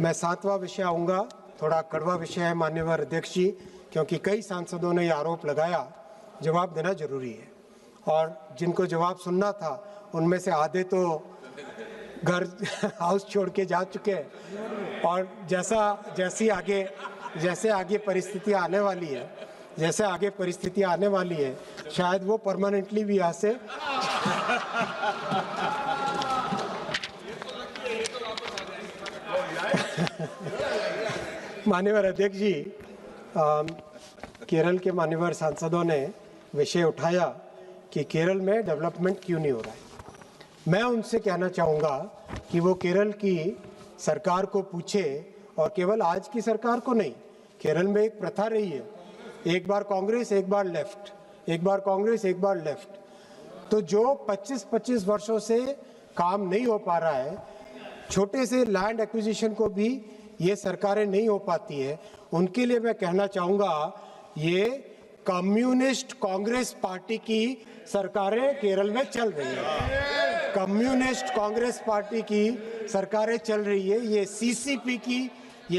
मैं 7वां विषय आऊँगा, थोड़ा कड़वा विषय है माननीय अध्यक्ष जी, क्योंकि कई सांसदों ने ये आरोप लगाया, जवाब देना जरूरी है और जिनको जवाब सुनना था उनमें से आधे तो घर हाउस छोड़ के जा चुके हैं और जैसे आगे परिस्थितियाँ आने वाली है शायद वो परमानेंटली भी यहाँ से माननीय अध्यक्ष जी, केरल के माननीय सांसदों ने विषय उठाया कि केरल में डेवलपमेंट क्यों नहीं हो रहा है। मैं उनसे कहना चाहूँगा कि वो केरल की सरकार को पूछे और केवल आज की सरकार को नहीं, केरल में एक प्रथा रही है, एक बार कांग्रेस एक बार लेफ्ट, एक बार कांग्रेस एक बार लेफ्ट। तो जो 25-25 वर्षों से काम नहीं हो पा रहा है, छोटे से लैंड एक्विजिशन को भी ये सरकारें नहीं हो पाती है, उनके लिए मैं कहना चाहूँगा ये कम्युनिस्ट कांग्रेस पार्टी की सरकारें केरल में चल रही है, कम्युनिस्ट कांग्रेस पार्टी की सरकारें चल रही है। ये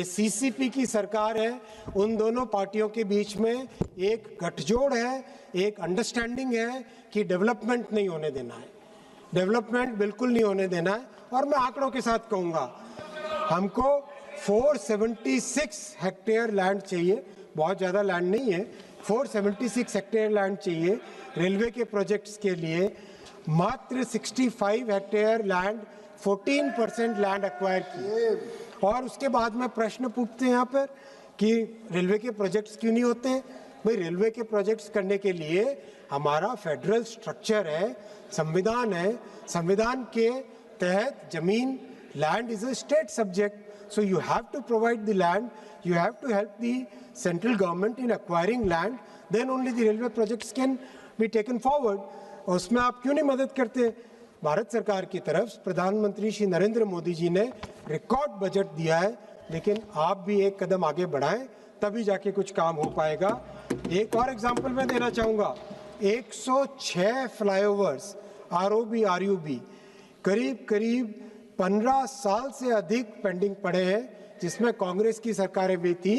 सीसीपी की सरकार है। उन दोनों पार्टियों के बीच में एक गठजोड़ है, एक अंडरस्टैंडिंग है कि डेवलपमेंट नहीं होने देना है, डेवलपमेंट बिल्कुल नहीं होने देना है। और मैं आंकड़ों के साथ कहूँगा, हमको 476 हेक्टेयर लैंड चाहिए, बहुत ज़्यादा लैंड नहीं है, 476 हेक्टेयर लैंड चाहिए रेलवे के प्रोजेक्ट्स के लिए। मात्र 65 हेक्टेयर लैंड, 14% लैंड एक्वायर किए। और उसके बाद में प्रश्न पूछते हैं यहाँ पर कि रेलवे के प्रोजेक्ट्स क्यों नहीं होते। भाई, रेलवे के प्रोजेक्ट्स करने के लिए हमारा फेडरल स्ट्रक्चर है, संविधान है, संविधान के तहत जमीन, land is a state subject, so you have to provide the land, you have to help the central government in acquiring land, then only the railway projects can be taken forward. उसमें आप क्यों नहीं मदद करते। भारत सरकार की तरफ प्रधानमंत्री श्री नरेंद्र मोदी जी ने रिकॉर्ड बजट दिया है, लेकिन आप भी एक कदम आगे बढ़ाएं, तभी जाके कुछ काम हो पाएगा। एक और एग्जांपल मैं देना चाहूँगा, 106 फ्लाईओवर्स आरओबी आरयूबी करीब 15 साल से अधिक पेंडिंग पड़े हैं, जिसमें कांग्रेस की सरकारें भी थी,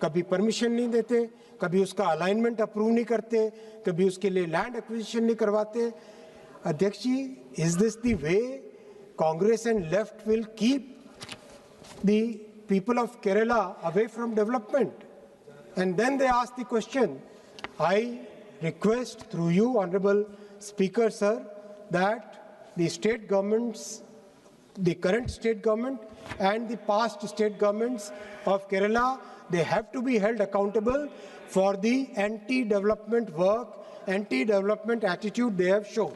कभी परमिशन नहीं देते, कभी उसका अलाइनमेंट अप्रूव नहीं करते, कभी उसके लिए लैंड एक्विजिशन नहीं करवाते। अध्यक्ष जी, is this the way Congress and left will keep the people of Kerala away from development? And then they ask the question, I request through you honourable speaker sir that the state governments, the current state government and the past state governments of Kerala, they have to be held accountable for the anti-development work, anti-development attitude they have shown.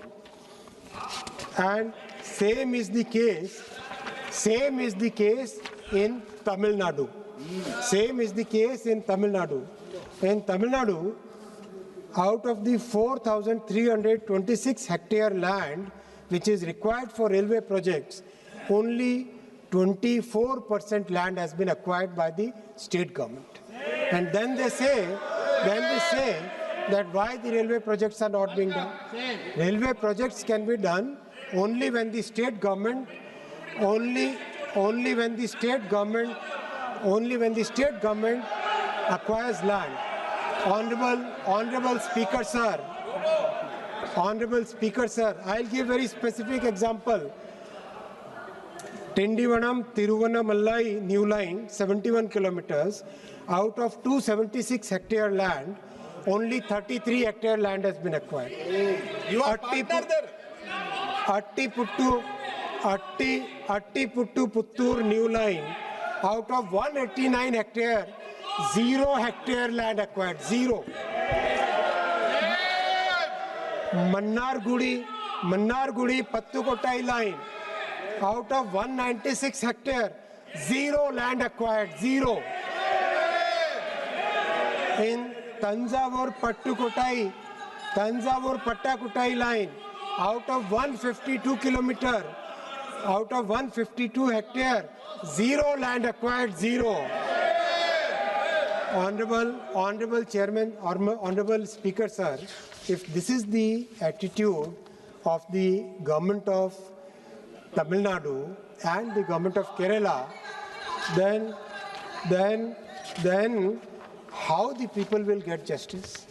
And same is the case in Tamil Nadu. Same is the case in Tamil Nadu. In Tamil Nadu, out of the 4,326 hectare land which is required for railway projects, only 24% land has been acquired by the state government. And then they say that why the railway projects are not being done. Railway projects can be done only when the state government, only when the state government acquires land. Honorable Speaker sir, I'll give very specific example. Tindivanam Tiruvannamalai new line, 71 kilometers, out of 276 hectare land, only 33 hectare land has been acquired. You are partner there. Attiputtu Puttur new line, out of 189 hectare, 0 hectare land acquired, 0. Mannargudi Pattukottai line, out of 196 hectare, 0 land acquired, 0. In Tanjavur Pattakottai line, out of 152 kilometer, out of 152 hectare, 0 land acquired, 0. Honorable Chairman, Honorable Speaker, sir, if this is the attitude of the government of Tamil Nadu and the government of Kerala, then how the people will get justice?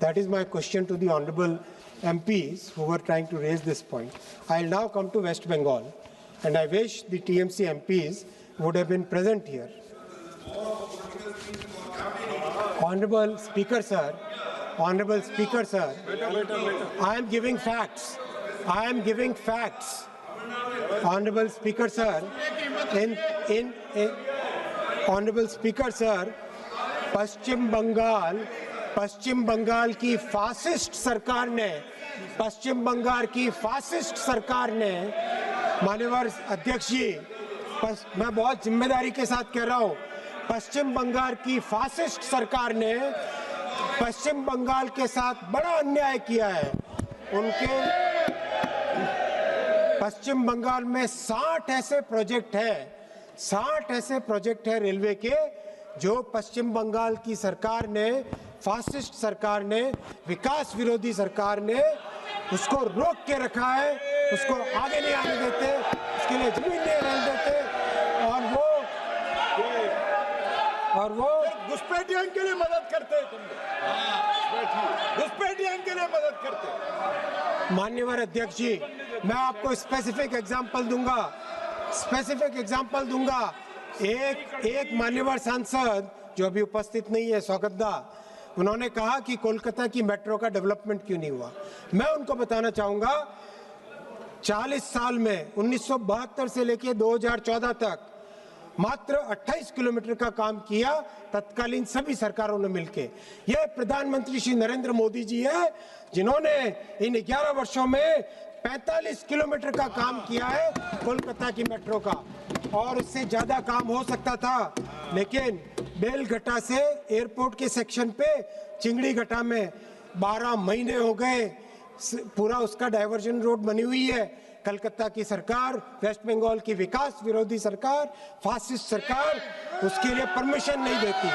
That is my question to the honorable MPs who were trying to raise this point. I'll now come to West Bengal, and I wish the TMC MPs would have been present here. Honorable Speaker, sir, I am giving facts. Honorable Speaker, sir, Honorable Speaker, sir, पश्चिम बंगाल की fascist सरकार ने माननीय अध्यक्ष जी, मैं बहुत जिम्मेदारी के साथ कह रहा हूं, पश्चिम बंगाल की फासिस्ट सरकार ने पश्चिम बंगाल के साथ बड़ा अन्याय किया है। उनके पश्चिम बंगाल में 60 ऐसे प्रोजेक्ट है रेलवे के, जो पश्चिम बंगाल की सरकार ने, फासिस्ट सरकार ने, विकास विरोधी सरकार ने उसको रोक के रखा है, उसको आगे नहीं आने देते, उसके लिए जमीन नहीं रहने देते, और वो घुसपैठियों के लिए मदद करते हैं, तुम घुसपैठियों के लिए मदद करते। माननीय अध्यक्ष जी, मैं आपको स्पेसिफिक एग्जांपल दूंगा। एक मान्यवर सांसद जो अभी उपस्थित नहीं है, सौगतदा, उन्होंने कहा कि कोलकाता की मेट्रो का डेवलपमेंट क्यों नहीं हुआ। मैं उनको बताना चाहूंगा, 40 साल में 1972 से लेकर 2014 तक मात्र 28 किलोमीटर का काम किया तत्कालीन सभी सरकारों ने मिलकर। यह प्रधानमंत्री श्री नरेंद्र मोदी जी है जिन्होंने इन 11 वर्षों में 45 किलोमीटर का काम किया है कोलकाता की मेट्रो का, और उससे ज्यादा काम हो सकता था, लेकिन बेलघट्टा से एयरपोर्ट के सेक्शन पे चिंगड़ी घट्टा में 12 महीने हो गए, पूरा उसका डाइवर्जन रोड बनी हुई है। कलकत्ता की सरकार, वेस्ट बंगाल की विकास विरोधी सरकार, फासिस्ट सरकार उसके लिए परमिशन नहीं देती।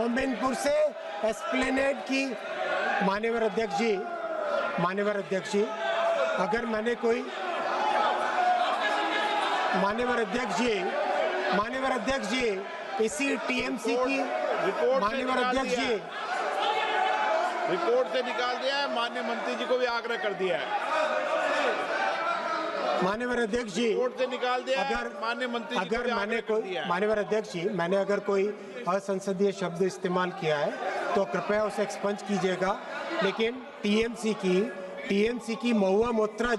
मोमिनपुर से एस्प्लेनेड की माननीय अध्यक्ष जी, अगर मैंने कोई माननीय अध्यक्ष जी इसी टीएमसी की माननीय अध्यक्ष जी रिपोर्ट से निकाल दिया है, माननीय मंत्री जी को भी आग्रह कर दिया है। माननीय अध्यक्ष जी, रिपोर्ट से निकाल दिया है, माननीय मंत्री जी को भी आग्रह कर दिया है। माननीय अध्यक्ष जी, मैंने अगर कोई असंसदीय शब्द इस्तेमाल किया है तो कृपया उसे एक्सपंज कीजिएगा, लेकिन टीएमसी की महुआ मोइत्रा,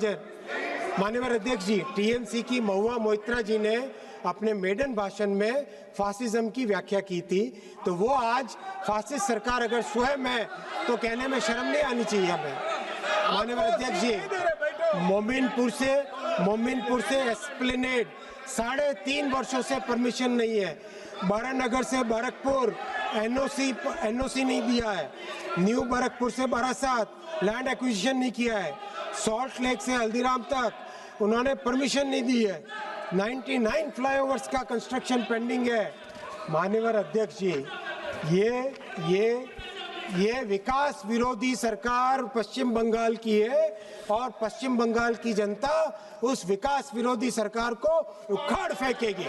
माननीय अध्यक्ष जी, टीएमसी की महुआ मोइत्रा जी ने अपने मेडन भाषण में फासिज्म की व्याख्या की थी, तो वो आज फासिस्ट सरकार अगर स्वयं है तो कहने में शर्म नहीं आनी चाहिए हमें। माननीय अध्यक्ष जी, मोमिनपुर से एस्प्लेनेड 3.5 वर्षों से परमिशन नहीं है। बारानगर से बरकपुर एनओसी नहीं दिया है। न्यू बरकपुर से बारासात लैंड एक्विजिशन नहीं किया है। सॉल्ट लेक से हल्दीराम तक उन्होंने परमिशन नहीं दी है। 99 फ्लाईओवर्स का कंस्ट्रक्शन पेंडिंग है। माननीय अध्यक्ष जी, ये विकास विरोधी सरकार पश्चिम बंगाल की है, और पश्चिम बंगाल की जनता उस विकास विरोधी सरकार को उखाड़ फेंकेगी।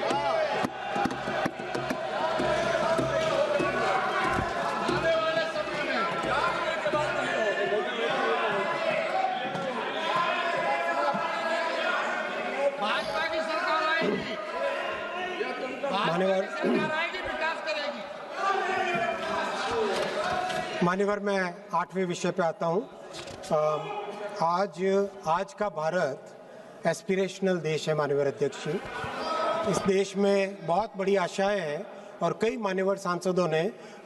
मान्यवर मैं 8वें विषय पे आता हूँ। आज का भारत एस्पिरेशनल देश है माननीय अध्यक्ष जी। इस देश में बहुत बड़ी आशाएं हैं और कई मान्यवर सांसदों ने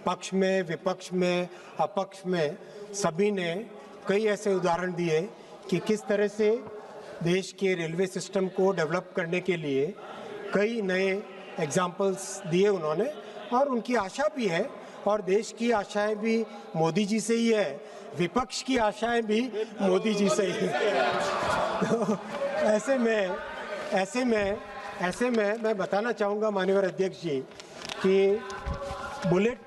पक्ष में, विपक्ष में, अपक्ष में सभी ने कई ऐसे उदाहरण दिए कि किस तरह से देश के रेलवे सिस्टम को डेवलप करने के लिए कई नए एग्जाम्पल्स दिए उन्होंने, और उनकी आशा भी है और देश की आशाएं भी मोदी जी से ही है, विपक्ष की आशाएं भी मोदी जी से ही है। तो ऐसे में मैं बताना चाहूँगा माननीय अध्यक्ष जी कि बुलेट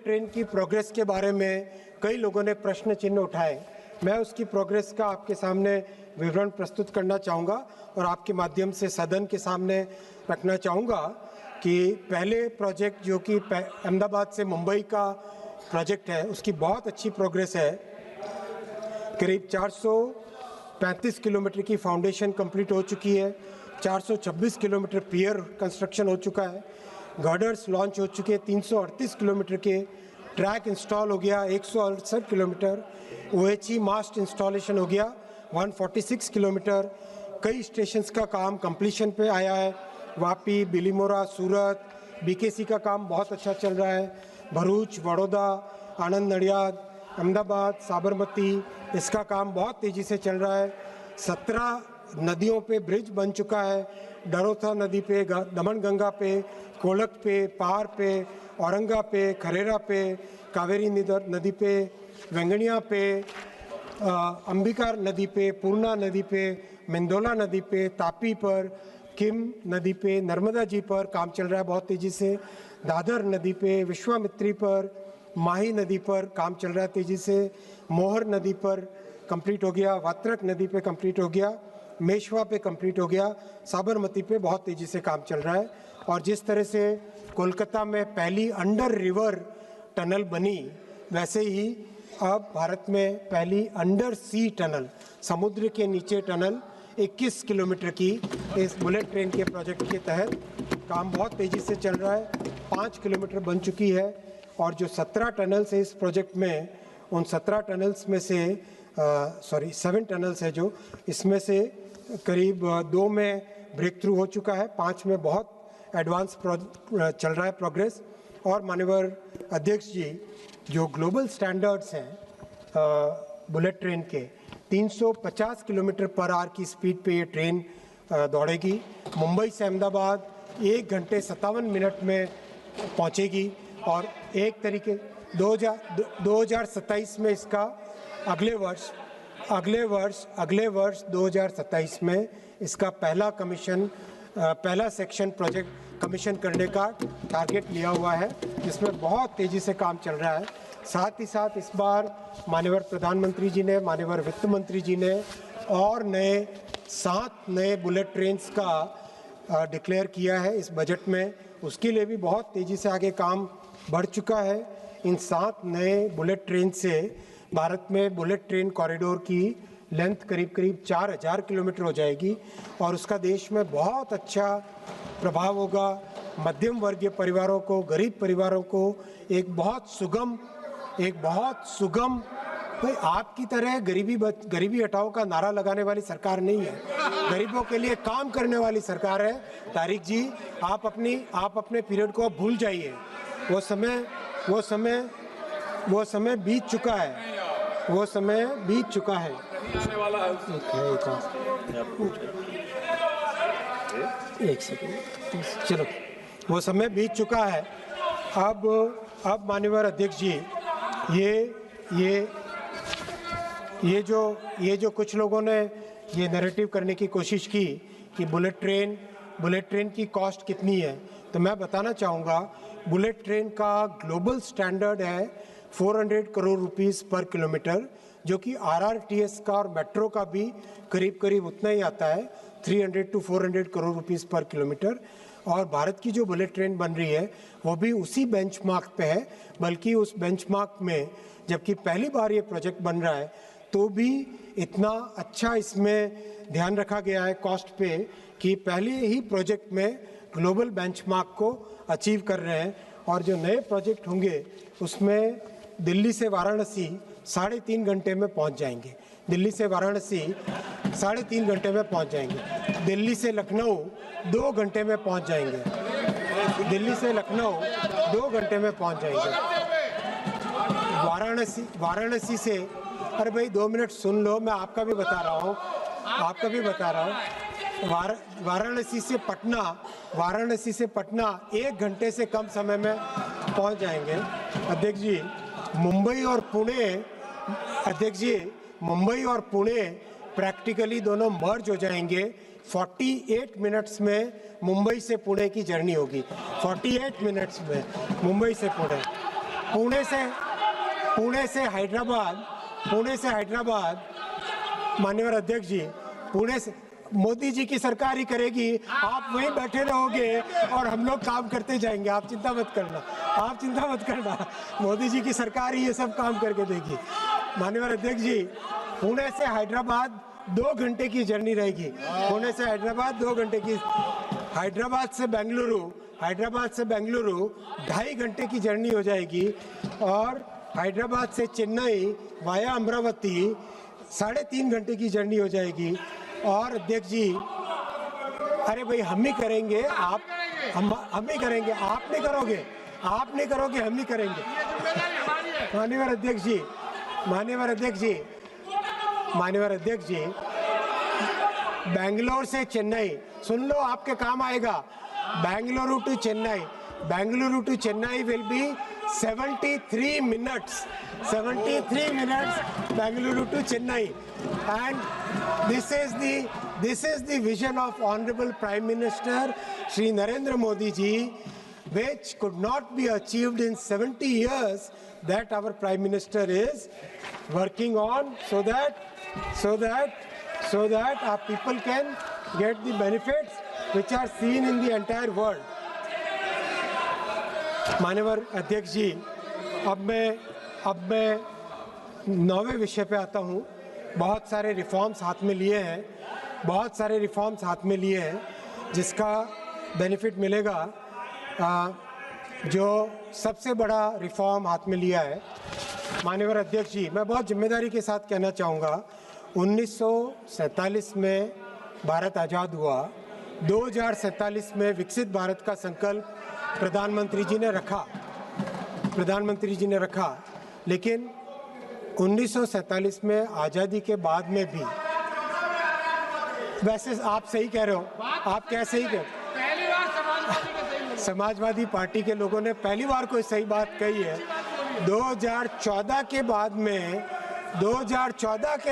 ट्रेन की प्रोग्रेस के बारे में कई लोगों ने प्रश्न चिन्ह उठाए। मैं उसकी प्रोग्रेस का आपके सामने विवरण प्रस्तुत करना चाहूँगा और आपके माध्यम से सदन के सामने रखना चाहूँगा कि पहले प्रोजेक्ट जो कि अहमदाबाद से मुंबई का प्रोजेक्ट है, उसकी बहुत अच्छी प्रोग्रेस है। करीब 435 किलोमीटर की फाउंडेशन कंप्लीट हो चुकी है, 426 किलोमीटर पियर कंस्ट्रक्शन हो चुका है, गर्डर्स लॉन्च हो चुके हैं, 338 किलोमीटर के ट्रैक इंस्टॉल हो गया, 168 किलोमीटर OHE मास्ट इंस्टॉलेशन हो गया, 146 किलोमीटर। कई स्टेशंस का काम कंप्लीशन पे आया है, वापी, बिलीमोरा, सूरत, BKC का काम बहुत अच्छा चल रहा है, भरूच, वडोदरा, आनंद नडियाद, अहमदाबाद, साबरमती, इसका काम बहुत तेज़ी से चल रहा है। 17 नदियों पे ब्रिज बन चुका है, डरोथा नदी पे, दमन गंगा पे, कोलक पे, पार पे, औरंगा पे, खरेरा पे, कावेरी नदी पे, वेंगनिया पे, अंबिका नदी पे, पूर्णा नदी पे, मेंदोला नदी पे, तापी पर, किम नदी पे, नर्मदा जी पर काम चल रहा है बहुत तेज़ी से, दादर नदी पे, विश्वामित्री पर, माही नदी पर काम चल रहा है तेज़ी से, मोहर नदी पर कंप्लीट हो गया, वात्रक नदी पे कंप्लीट हो गया, मेशवा पे कंप्लीट हो गया, साबरमती पे बहुत तेज़ी से काम चल रहा है। और जिस तरह से कोलकाता में पहली अंडर रिवर टनल बनी, वैसे ही अब भारत में पहली अंडर सी टनल, समुद्र के नीचे टनल 21 किलोमीटर की इस बुलेट ट्रेन के प्रोजेक्ट के तहत काम बहुत तेज़ी से चल रहा है, 5 किलोमीटर बन चुकी है। और जो 17 टनल्स है इस प्रोजेक्ट में, उन 17 टनल्स में से 7 टनल्स है जो, इसमें से करीब 2 में ब्रेक थ्रू हो चुका है, 5 में बहुत एडवांस चल रहा है प्रोग्रेस। और माननीय अध्यक्ष जी, जो ग्लोबल स्टैंडर्ड्स हैं बुलेट ट्रेन के, 350 किलोमीटर पर आवर की स्पीड पे ये ट्रेन दौड़ेगी। मुंबई से अहमदाबाद 1 घंटे 57 मिनट में पहुंचेगी और एक तरीके 2027 में इसका अगले वर्ष 2027 में इसका पहला सेक्शन प्रोजेक्ट कमीशन करने का टारगेट लिया हुआ है, जिसमें बहुत तेज़ी से काम चल रहा है। साथ ही साथ इस बार माननीय प्रधानमंत्री जी ने, माननीय वित्त मंत्री जी ने और 7 नए बुलेट ट्रेन्स का डिक्लेयर किया है इस बजट में, उसके लिए भी बहुत तेज़ी से आगे काम बढ़ चुका है। इन 7 नए बुलेट ट्रेन से भारत में बुलेट ट्रेन कॉरिडोर की लेंथ करीब 4000 किलोमीटर हो जाएगी और उसका देश में बहुत अच्छा प्रभाव होगा। मध्यम वर्गीय परिवारों को, गरीब परिवारों को एक बहुत सुगम भाई, आपकी तरह गरीबी हटाओ का नारा लगाने वाली सरकार नहीं है, गरीबों के लिए काम करने वाली सरकार है। तारिक जी, आप अपने पीरियड को अब भूल जाइए, वो समय बीत चुका है, एक सेकंड, चलो, वो समय बीत चुका है। अब माननीय अध्यक्ष जी, ये जो कुछ लोगों ने ये नैरेटिव करने की कोशिश की कि बुलेट ट्रेन की कॉस्ट कितनी है, तो मैं बताना चाहूँगा बुलेट ट्रेन का ग्लोबल स्टैंडर्ड है 400 करोड़ रुपीस पर किलोमीटर, जो कि RRTS का और मेट्रो का भी करीब उतना ही आता है, 300 to 400 करोड़ रुपीस पर किलोमीटर। और भारत की जो बुलेट ट्रेन बन रही है वो भी उसी बेंचमार्क पे है, बल्कि उस बेंचमार्क में जबकि पहली बार ये प्रोजेक्ट बन रहा है तो भी इतना अच्छा इसमें ध्यान रखा गया है कॉस्ट पे कि पहले ही प्रोजेक्ट में ग्लोबल बेंचमार्क को अचीव कर रहे हैं। और जो नए प्रोजेक्ट होंगे उसमें दिल्ली से वाराणसी 3.5 घंटे में पहुंच जाएंगे। दिल्ली से वाराणसी 3.5 घंटे में पहुंच जाएंगे। दिल्ली से लखनऊ 2 घंटे में पहुंच जाएंगे। दिल्ली से लखनऊ 2 घंटे में पहुंच जाएंगे। वाराणसी से, अरे भाई 2 मिनट सुन लो, मैं आपका भी बता रहा हूँ, आपका भी बता रहा हूँ। वाराणसी से पटना 1 घंटे से कम समय में पहुंच जाएंगे। अध्यक्ष जी, मुंबई और पुणे प्रैक्टिकली दोनों मर्ज हो जाएंगे। 48 मिनट्स में मुंबई से पुणे की जर्नी होगी। 48 मिनट्स में मुंबई से पुणे। पुणे से हैदराबाद, माननीय अध्यक्ष जी, पुणे से मोदी जी की सरकार ही करेगी। आप वहीं बैठे रहोगे और हम लोग काम करते जाएंगे। आप चिंता मत करना, मोदी जी की सरकार ही ये सब काम करके देगी। माननीय अध्यक्ष जी, पुणे से हैदराबाद 2 घंटे की जर्नी रहेगी। पुणे से हैदराबाद 2 घंटे की, हैदराबाद से बेंगलुरु 2.5 घंटे की जर्नी हो जाएगी। और हैदराबाद से चेन्नई वाया अमरावती 3.5 घंटे की जर्नी हो जाएगी। और अध्यक्ष जी, अरे भाई हम ही करेंगे, हम ही करेंगे, आप नहीं करोगे, हम ही करेंगे। माननीय अध्यक्ष जी, बेंगलोर से चेन्नई, सुन लो आपके काम आएगा। Bengaluru to Chennai will be 73 minutes Bengaluru to Chennai. And this is the vision of Honorable Prime Minister Shri Narendra Modi ji, which could not be achieved in 70 years, that our Prime Minister is working on, so that our people can get the benefits which are seen in the entire world. माननीय अध्यक्ष जी, अब मैं 9वें विषय पे आता हूँ। बहुत सारे रिफॉर्म्स हाथ में लिए हैं, जिसका बेनिफिट मिलेगा। जो सबसे बड़ा रिफॉर्म हाथ में लिया है, माननीय अध्यक्ष जी, मैं बहुत जिम्मेदारी के साथ कहना चाहूँगा, 1947 में भारत आज़ाद हुआ। 2047 में विकसित भारत का संकल्प प्रधानमंत्री जी ने रखा। लेकिन 1947 में आज़ादी के बाद में भी, वैसे आप सही कह रहे हो, आप क्या सही कह, समाजवादी पार्टी के लोगों ने पहली बार कोई सही बात कही है। 2014 के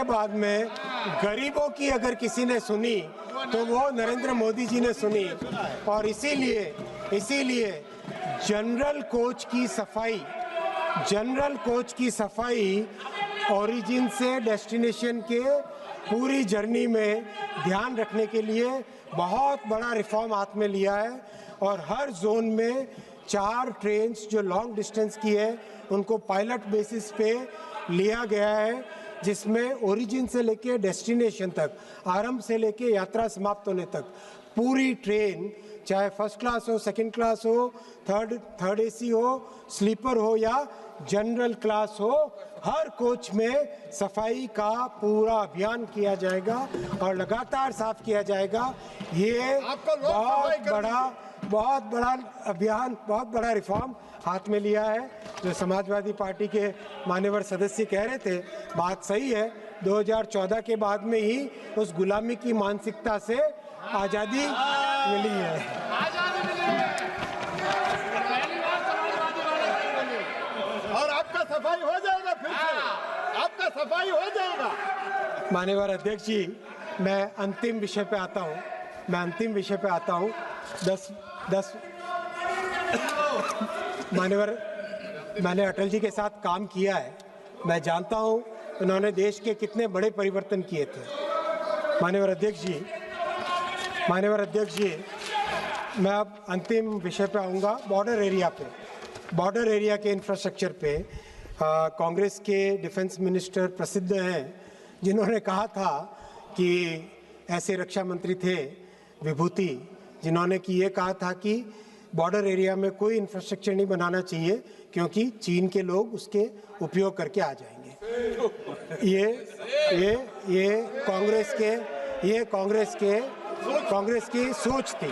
बाद में गरीबों की अगर किसी ने सुनी तो वो नरेंद्र मोदी जी ने सुनी। और इसीलिए जनरल कोच की सफाई ओरिजिन से डेस्टिनेशन के पूरी जर्नी में ध्यान रखने के लिए बहुत बड़ा रिफॉर्म हाथ में लिया है। और हर जोन में 4 ट्रेन्स जो लॉन्ग डिस्टेंस की है उनको पायलट बेसिस पे लिया गया है, जिसमें ओरिजिन से लेके डेस्टिनेशन तक, आरंभ से लेके यात्रा समाप्त होने तक पूरी ट्रेन, चाहे फर्स्ट क्लास हो, सेकंड क्लास हो, थर्ड एसी हो, स्लीपर हो या जनरल क्लास हो, हर कोच में सफाई का पूरा अभियान किया जाएगा और लगातार साफ किया जाएगा। ये बहुत बड़ा अभियान, बहुत बड़ा रिफॉर्म हाथ में लिया है। जो समाजवादी पार्टी के मान्यवर सदस्य कह रहे थे, बात सही है। 2014 के बाद में ही उस गुलामी की मानसिकता से आज़ादी मिली है। और आपका सफाई हो जाएगा, फिर से आपका सफाई हो जाएगा। माननीय अध्यक्ष जी, मैं अंतिम विषय पे आता हूँ। 10 मान्यवर, मैंने अटल जी के साथ काम किया है, मैं जानता हूँ उन्होंने देश के कितने बड़े परिवर्तन किए थे। माननीय अध्यक्ष जी, मैं अब अंतिम विषय पे आऊँगा, बॉर्डर एरिया के इंफ्रास्ट्रक्चर पे। कांग्रेस के डिफेंस मिनिस्टर प्रसिद्ध हैं, जिन्होंने कहा था कि ऐसे रक्षा मंत्री थे विभूति, जिन्होंने कि ये कहा था कि बॉर्डर एरिया में कोई इंफ्रास्ट्रक्चर नहीं बनाना चाहिए क्योंकि चीन के लोग उसके उपयोग करके आ जाएंगे। ये कांग्रेस की सोच थी।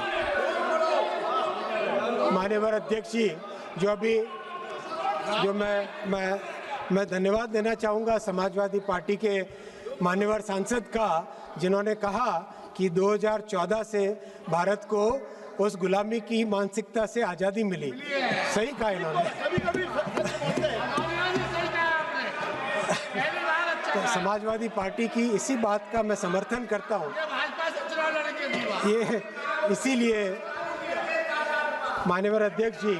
माननीय अध्यक्ष जी, जो मैं धन्यवाद देना चाहूँगा समाजवादी पार्टी के मान्यवर सांसद का, जिन्होंने कहा कि 2014 से भारत को उस गुलामी की मानसिकता से आज़ादी मिली। सही कहा इन्होंने। तो समाजवादी पार्टी की इसी बात का मैं समर्थन करता हूँ। ये इसीलिए माननीय अध्यक्ष जी,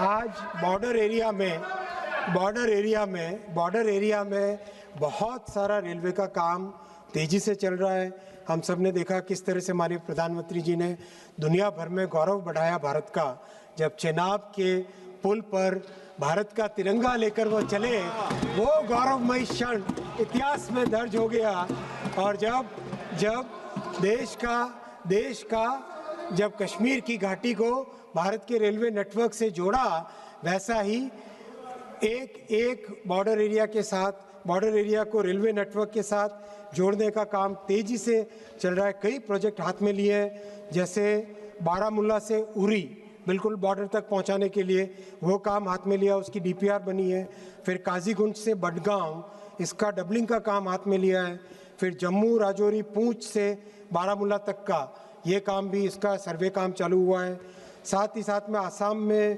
आज बॉर्डर एरिया में बहुत सारा रेलवे का काम तेजी से चल रहा है। हम सब ने देखा किस तरह से माननीय प्रधानमंत्री जी ने दुनिया भर में गौरव बढ़ाया भारत का, जब चेनाब के पुल पर भारत का तिरंगा लेकर वो चले, वो गौरवमयी क्षण इतिहास में दर्ज हो गया। और जब देश का जब कश्मीर की घाटी को भारत के रेलवे नेटवर्क से जोड़ा, वैसा ही एक बॉर्डर एरिया को रेलवे नेटवर्क के साथ जोड़ने का काम तेजी से चल रहा है। कई प्रोजेक्ट हाथ में लिए हैं, जैसे बारामूला से उरी बिल्कुल बॉर्डर तक पहुंचाने के लिए वो काम हाथ में लिया, उसकी डीपीआर बनी है। फिर काजीगुंड से बडगांव, इसका डबलिंग का काम हाथ में लिया है। फिर जम्मू राजौरी पूंछ से बारामूला तक का ये काम भी, इसका सर्वे काम चालू हुआ है। साथ ही साथ में आसाम में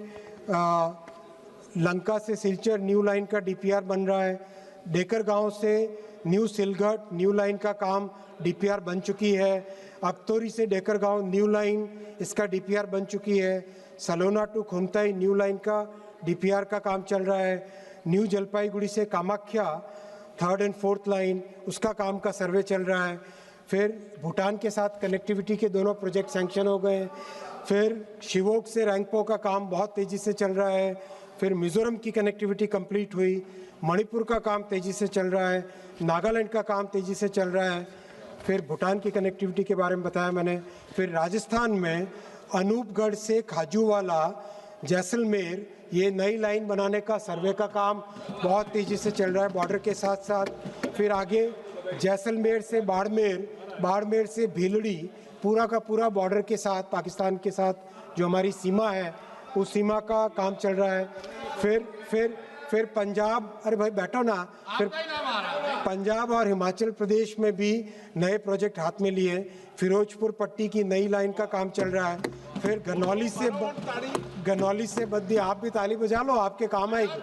लंका से सिलचर न्यू लाइन का डीपीआर बन रहा है। डेकर गांव से न्यू सिलघट न्यू लाइन का काम डीपीआर बन चुकी है। अक्तौरी से डेकर गांव न्यू लाइन, इसका डीपीआर बन चुकी है। सलोना टू खुमताई न्यू लाइन का डीपीआर का काम चल रहा है। न्यू जलपाईगुड़ी से Kamakhya 3rd and 4th line, उसका काम का सर्वे चल रहा है। फिर भूटान के साथ कनेक्टिविटी के दोनों प्रोजेक्ट सैंक्शन हो गए। फिर शिवोक से रैंगपो का काम बहुत तेज़ी से चल रहा है। फिर मिज़ोरम की कनेक्टिविटी कंप्लीट हुई। मणिपुर का काम तेज़ी से चल रहा है। नागालैंड का काम तेज़ी से चल रहा है। फिर भूटान की कनेक्टिविटी के बारे में बताया मैंने। फिर राजस्थान में अनूपगढ़ से खाजूवाला जैसलमेर, ये नई लाइन बनाने का सर्वे का काम बहुत तेज़ी से चल रहा है बॉर्डर के साथ साथ। फिर आगे जैसलमेर से बाड़मेर से भीलड़ी, पूरा का पूरा बॉर्डर के साथ पाकिस्तान के साथ जो हमारी सीमा है, उस सीमा का काम चल रहा है। फिर पंजाब, अरे भाई बैठो ना, फिर पंजाब और हिमाचल प्रदेश में भी नए प्रोजेक्ट हाथ में लिए। फिरोजपुर पट्टी की नई लाइन का काम चल रहा है। फिर गनौली से बद्दी, आप भी ताली बजा लो, आपके काम आएगी।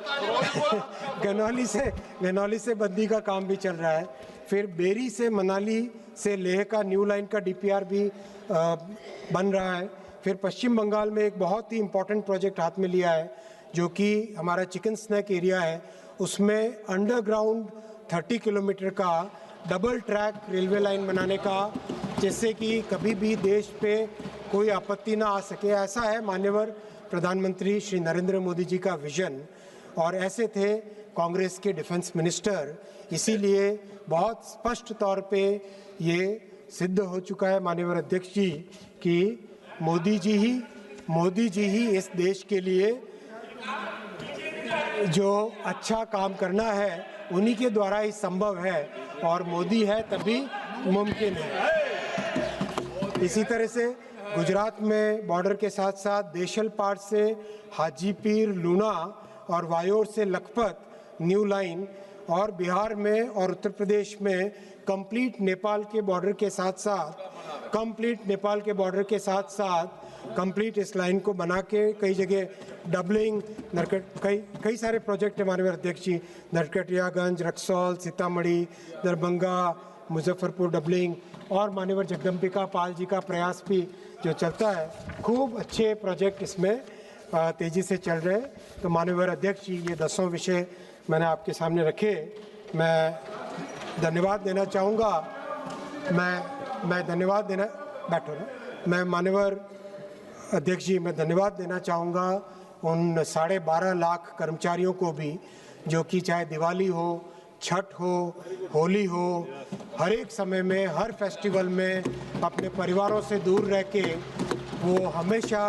गनौली से बद्दी का काम भी चल रहा है। फिर बेरी से मनाली से लेह का न्यू लाइन का डीपीआर भी बन रहा है। फिर पश्चिम बंगाल में एक बहुत ही इम्पोर्टेंट प्रोजेक्ट हाथ में लिया है, जो कि हमारा चिकन स्नैक एरिया है, उसमें अंडरग्राउंड 30 किलोमीटर का डबल ट्रैक रेलवे लाइन बनाने का, जिससे कि कभी भी देश पे कोई आपत्ति ना आ सके। ऐसा है माननीय प्रधानमंत्री श्री नरेंद्र मोदी जी का विजन, और ऐसे थे कांग्रेस के डिफेंस मिनिस्टर। इसीलिए बहुत स्पष्ट तौर पे ये सिद्ध हो चुका है माननीय अध्यक्ष जी कि मोदी जी ही इस देश के लिए जो अच्छा काम करना है उन्हीं के द्वारा ही संभव है, और मोदी है तभी मुमकिन है। इसी तरह से गुजरात में बॉर्डर के साथ साथ देशलपाट से हाजीपीर लूना और वायोर से लखपत न्यू लाइन, और बिहार में और उत्तर प्रदेश में कंप्लीट नेपाल के बॉर्डर के साथ कंप्लीट इस लाइन को बना के कई जगह डबलिंग, कई सारे प्रोजेक्ट है माननीय अध्यक्ष जी। नरकटियागंज, रक्सौल, सीतामढ़ी, दरभंगा, मुजफ्फरपुर डबलिंग, और माननीय जगदम्बिका पाल जी का प्रयास भी जो चलता है। खूब अच्छे प्रोजेक्ट इसमें तेज़ी से चल रहे हैं। तो माननीय अध्यक्ष जी, ये 10 विषय मैंने आपके सामने रखे। मैं धन्यवाद देना चाहूँगा। मैं माननीय अध्यक्ष जी, मैं धन्यवाद देना चाहूँगा उन 12.5 लाख कर्मचारियों को भी, जो कि चाहे दिवाली हो, छठ हो, होली हो, हर एक समय में, हर फेस्टिवल में अपने परिवारों से दूर रह के वो हमेशा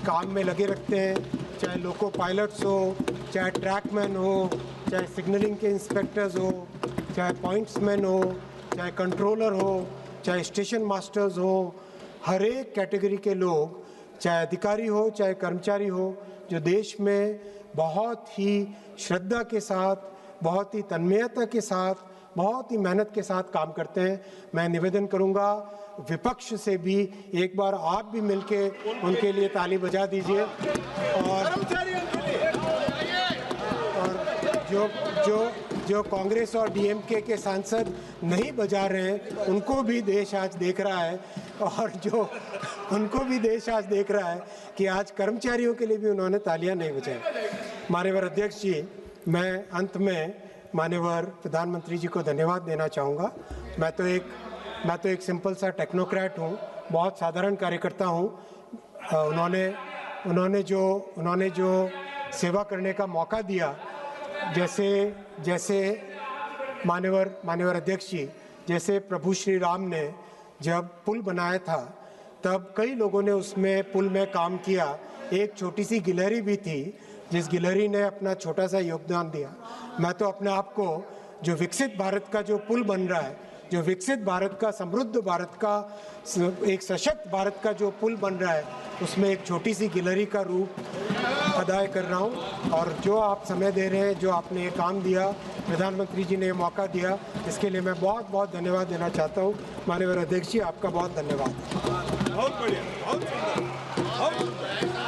काम में लगे रहते हैं, चाहे लोको पायलट्स हो, चाहे ट्रैकमैन हो, चाहे सिग्नलिंग के इंस्पेक्टर्स हो, चाहे पॉइंट्समैन हो, चाहे कंट्रोलर हो, चाहे स्टेशन मास्टर्स हो, हर एक कैटेगरी के लोग, चाहे अधिकारी हो चाहे कर्मचारी हो, जो देश में बहुत ही श्रद्धा के साथ, बहुत ही तन्मयता के साथ, बहुत ही मेहनत के साथ काम करते हैं। मैं निवेदन करूंगा विपक्ष से भी एक बार आप भी मिलके उनके लिए ताली बजा दीजिए, और जो कांग्रेस और डीएमके के सांसद नहीं बजा रहे हैं उनको भी देश आज देख रहा है, और जो उनको भी देश आज देख रहा है कि आज कर्मचारियों के लिए भी उन्होंने तालियां नहीं बजाई। माननीय अध्यक्ष जी, मैं अंत में माननीय प्रधानमंत्री जी को धन्यवाद देना चाहूँगा। मैं तो एक सिंपल सा टेक्नोक्रेट हूँ, बहुत साधारण कार्यकर्ता हूँ। उन्होंने जो सेवा करने का मौका दिया, जैसे माननीय अध्यक्ष जी, जैसे प्रभु श्री राम ने जब पुल बनाया था तब कई लोगों ने उसमें पुल में काम किया। एक छोटी सी गिलहरी भी थी जिस गिलहरी ने अपना छोटा सा योगदान दिया। मैं तो अपने आप को जो विकसित भारत का जो पुल बन रहा है, जो विकसित भारत का, समृद्ध भारत का, एक सशक्त भारत का जो पुल बन रहा है, उसमें एक छोटी सी गिलहरी का रूप अदा कर रहा हूँ। और जो आप समय दे रहे हैं, जो आपने ये काम दिया, प्रधानमंत्री जी ने ये मौका दिया, इसके लिए मैं बहुत बहुत धन्यवाद देना चाहता हूँ। माननीय अध्यक्ष जी, आपका बहुत धन्यवाद। बहुत बढ़िया, बहुत सुंदर, बहुत सुंदर।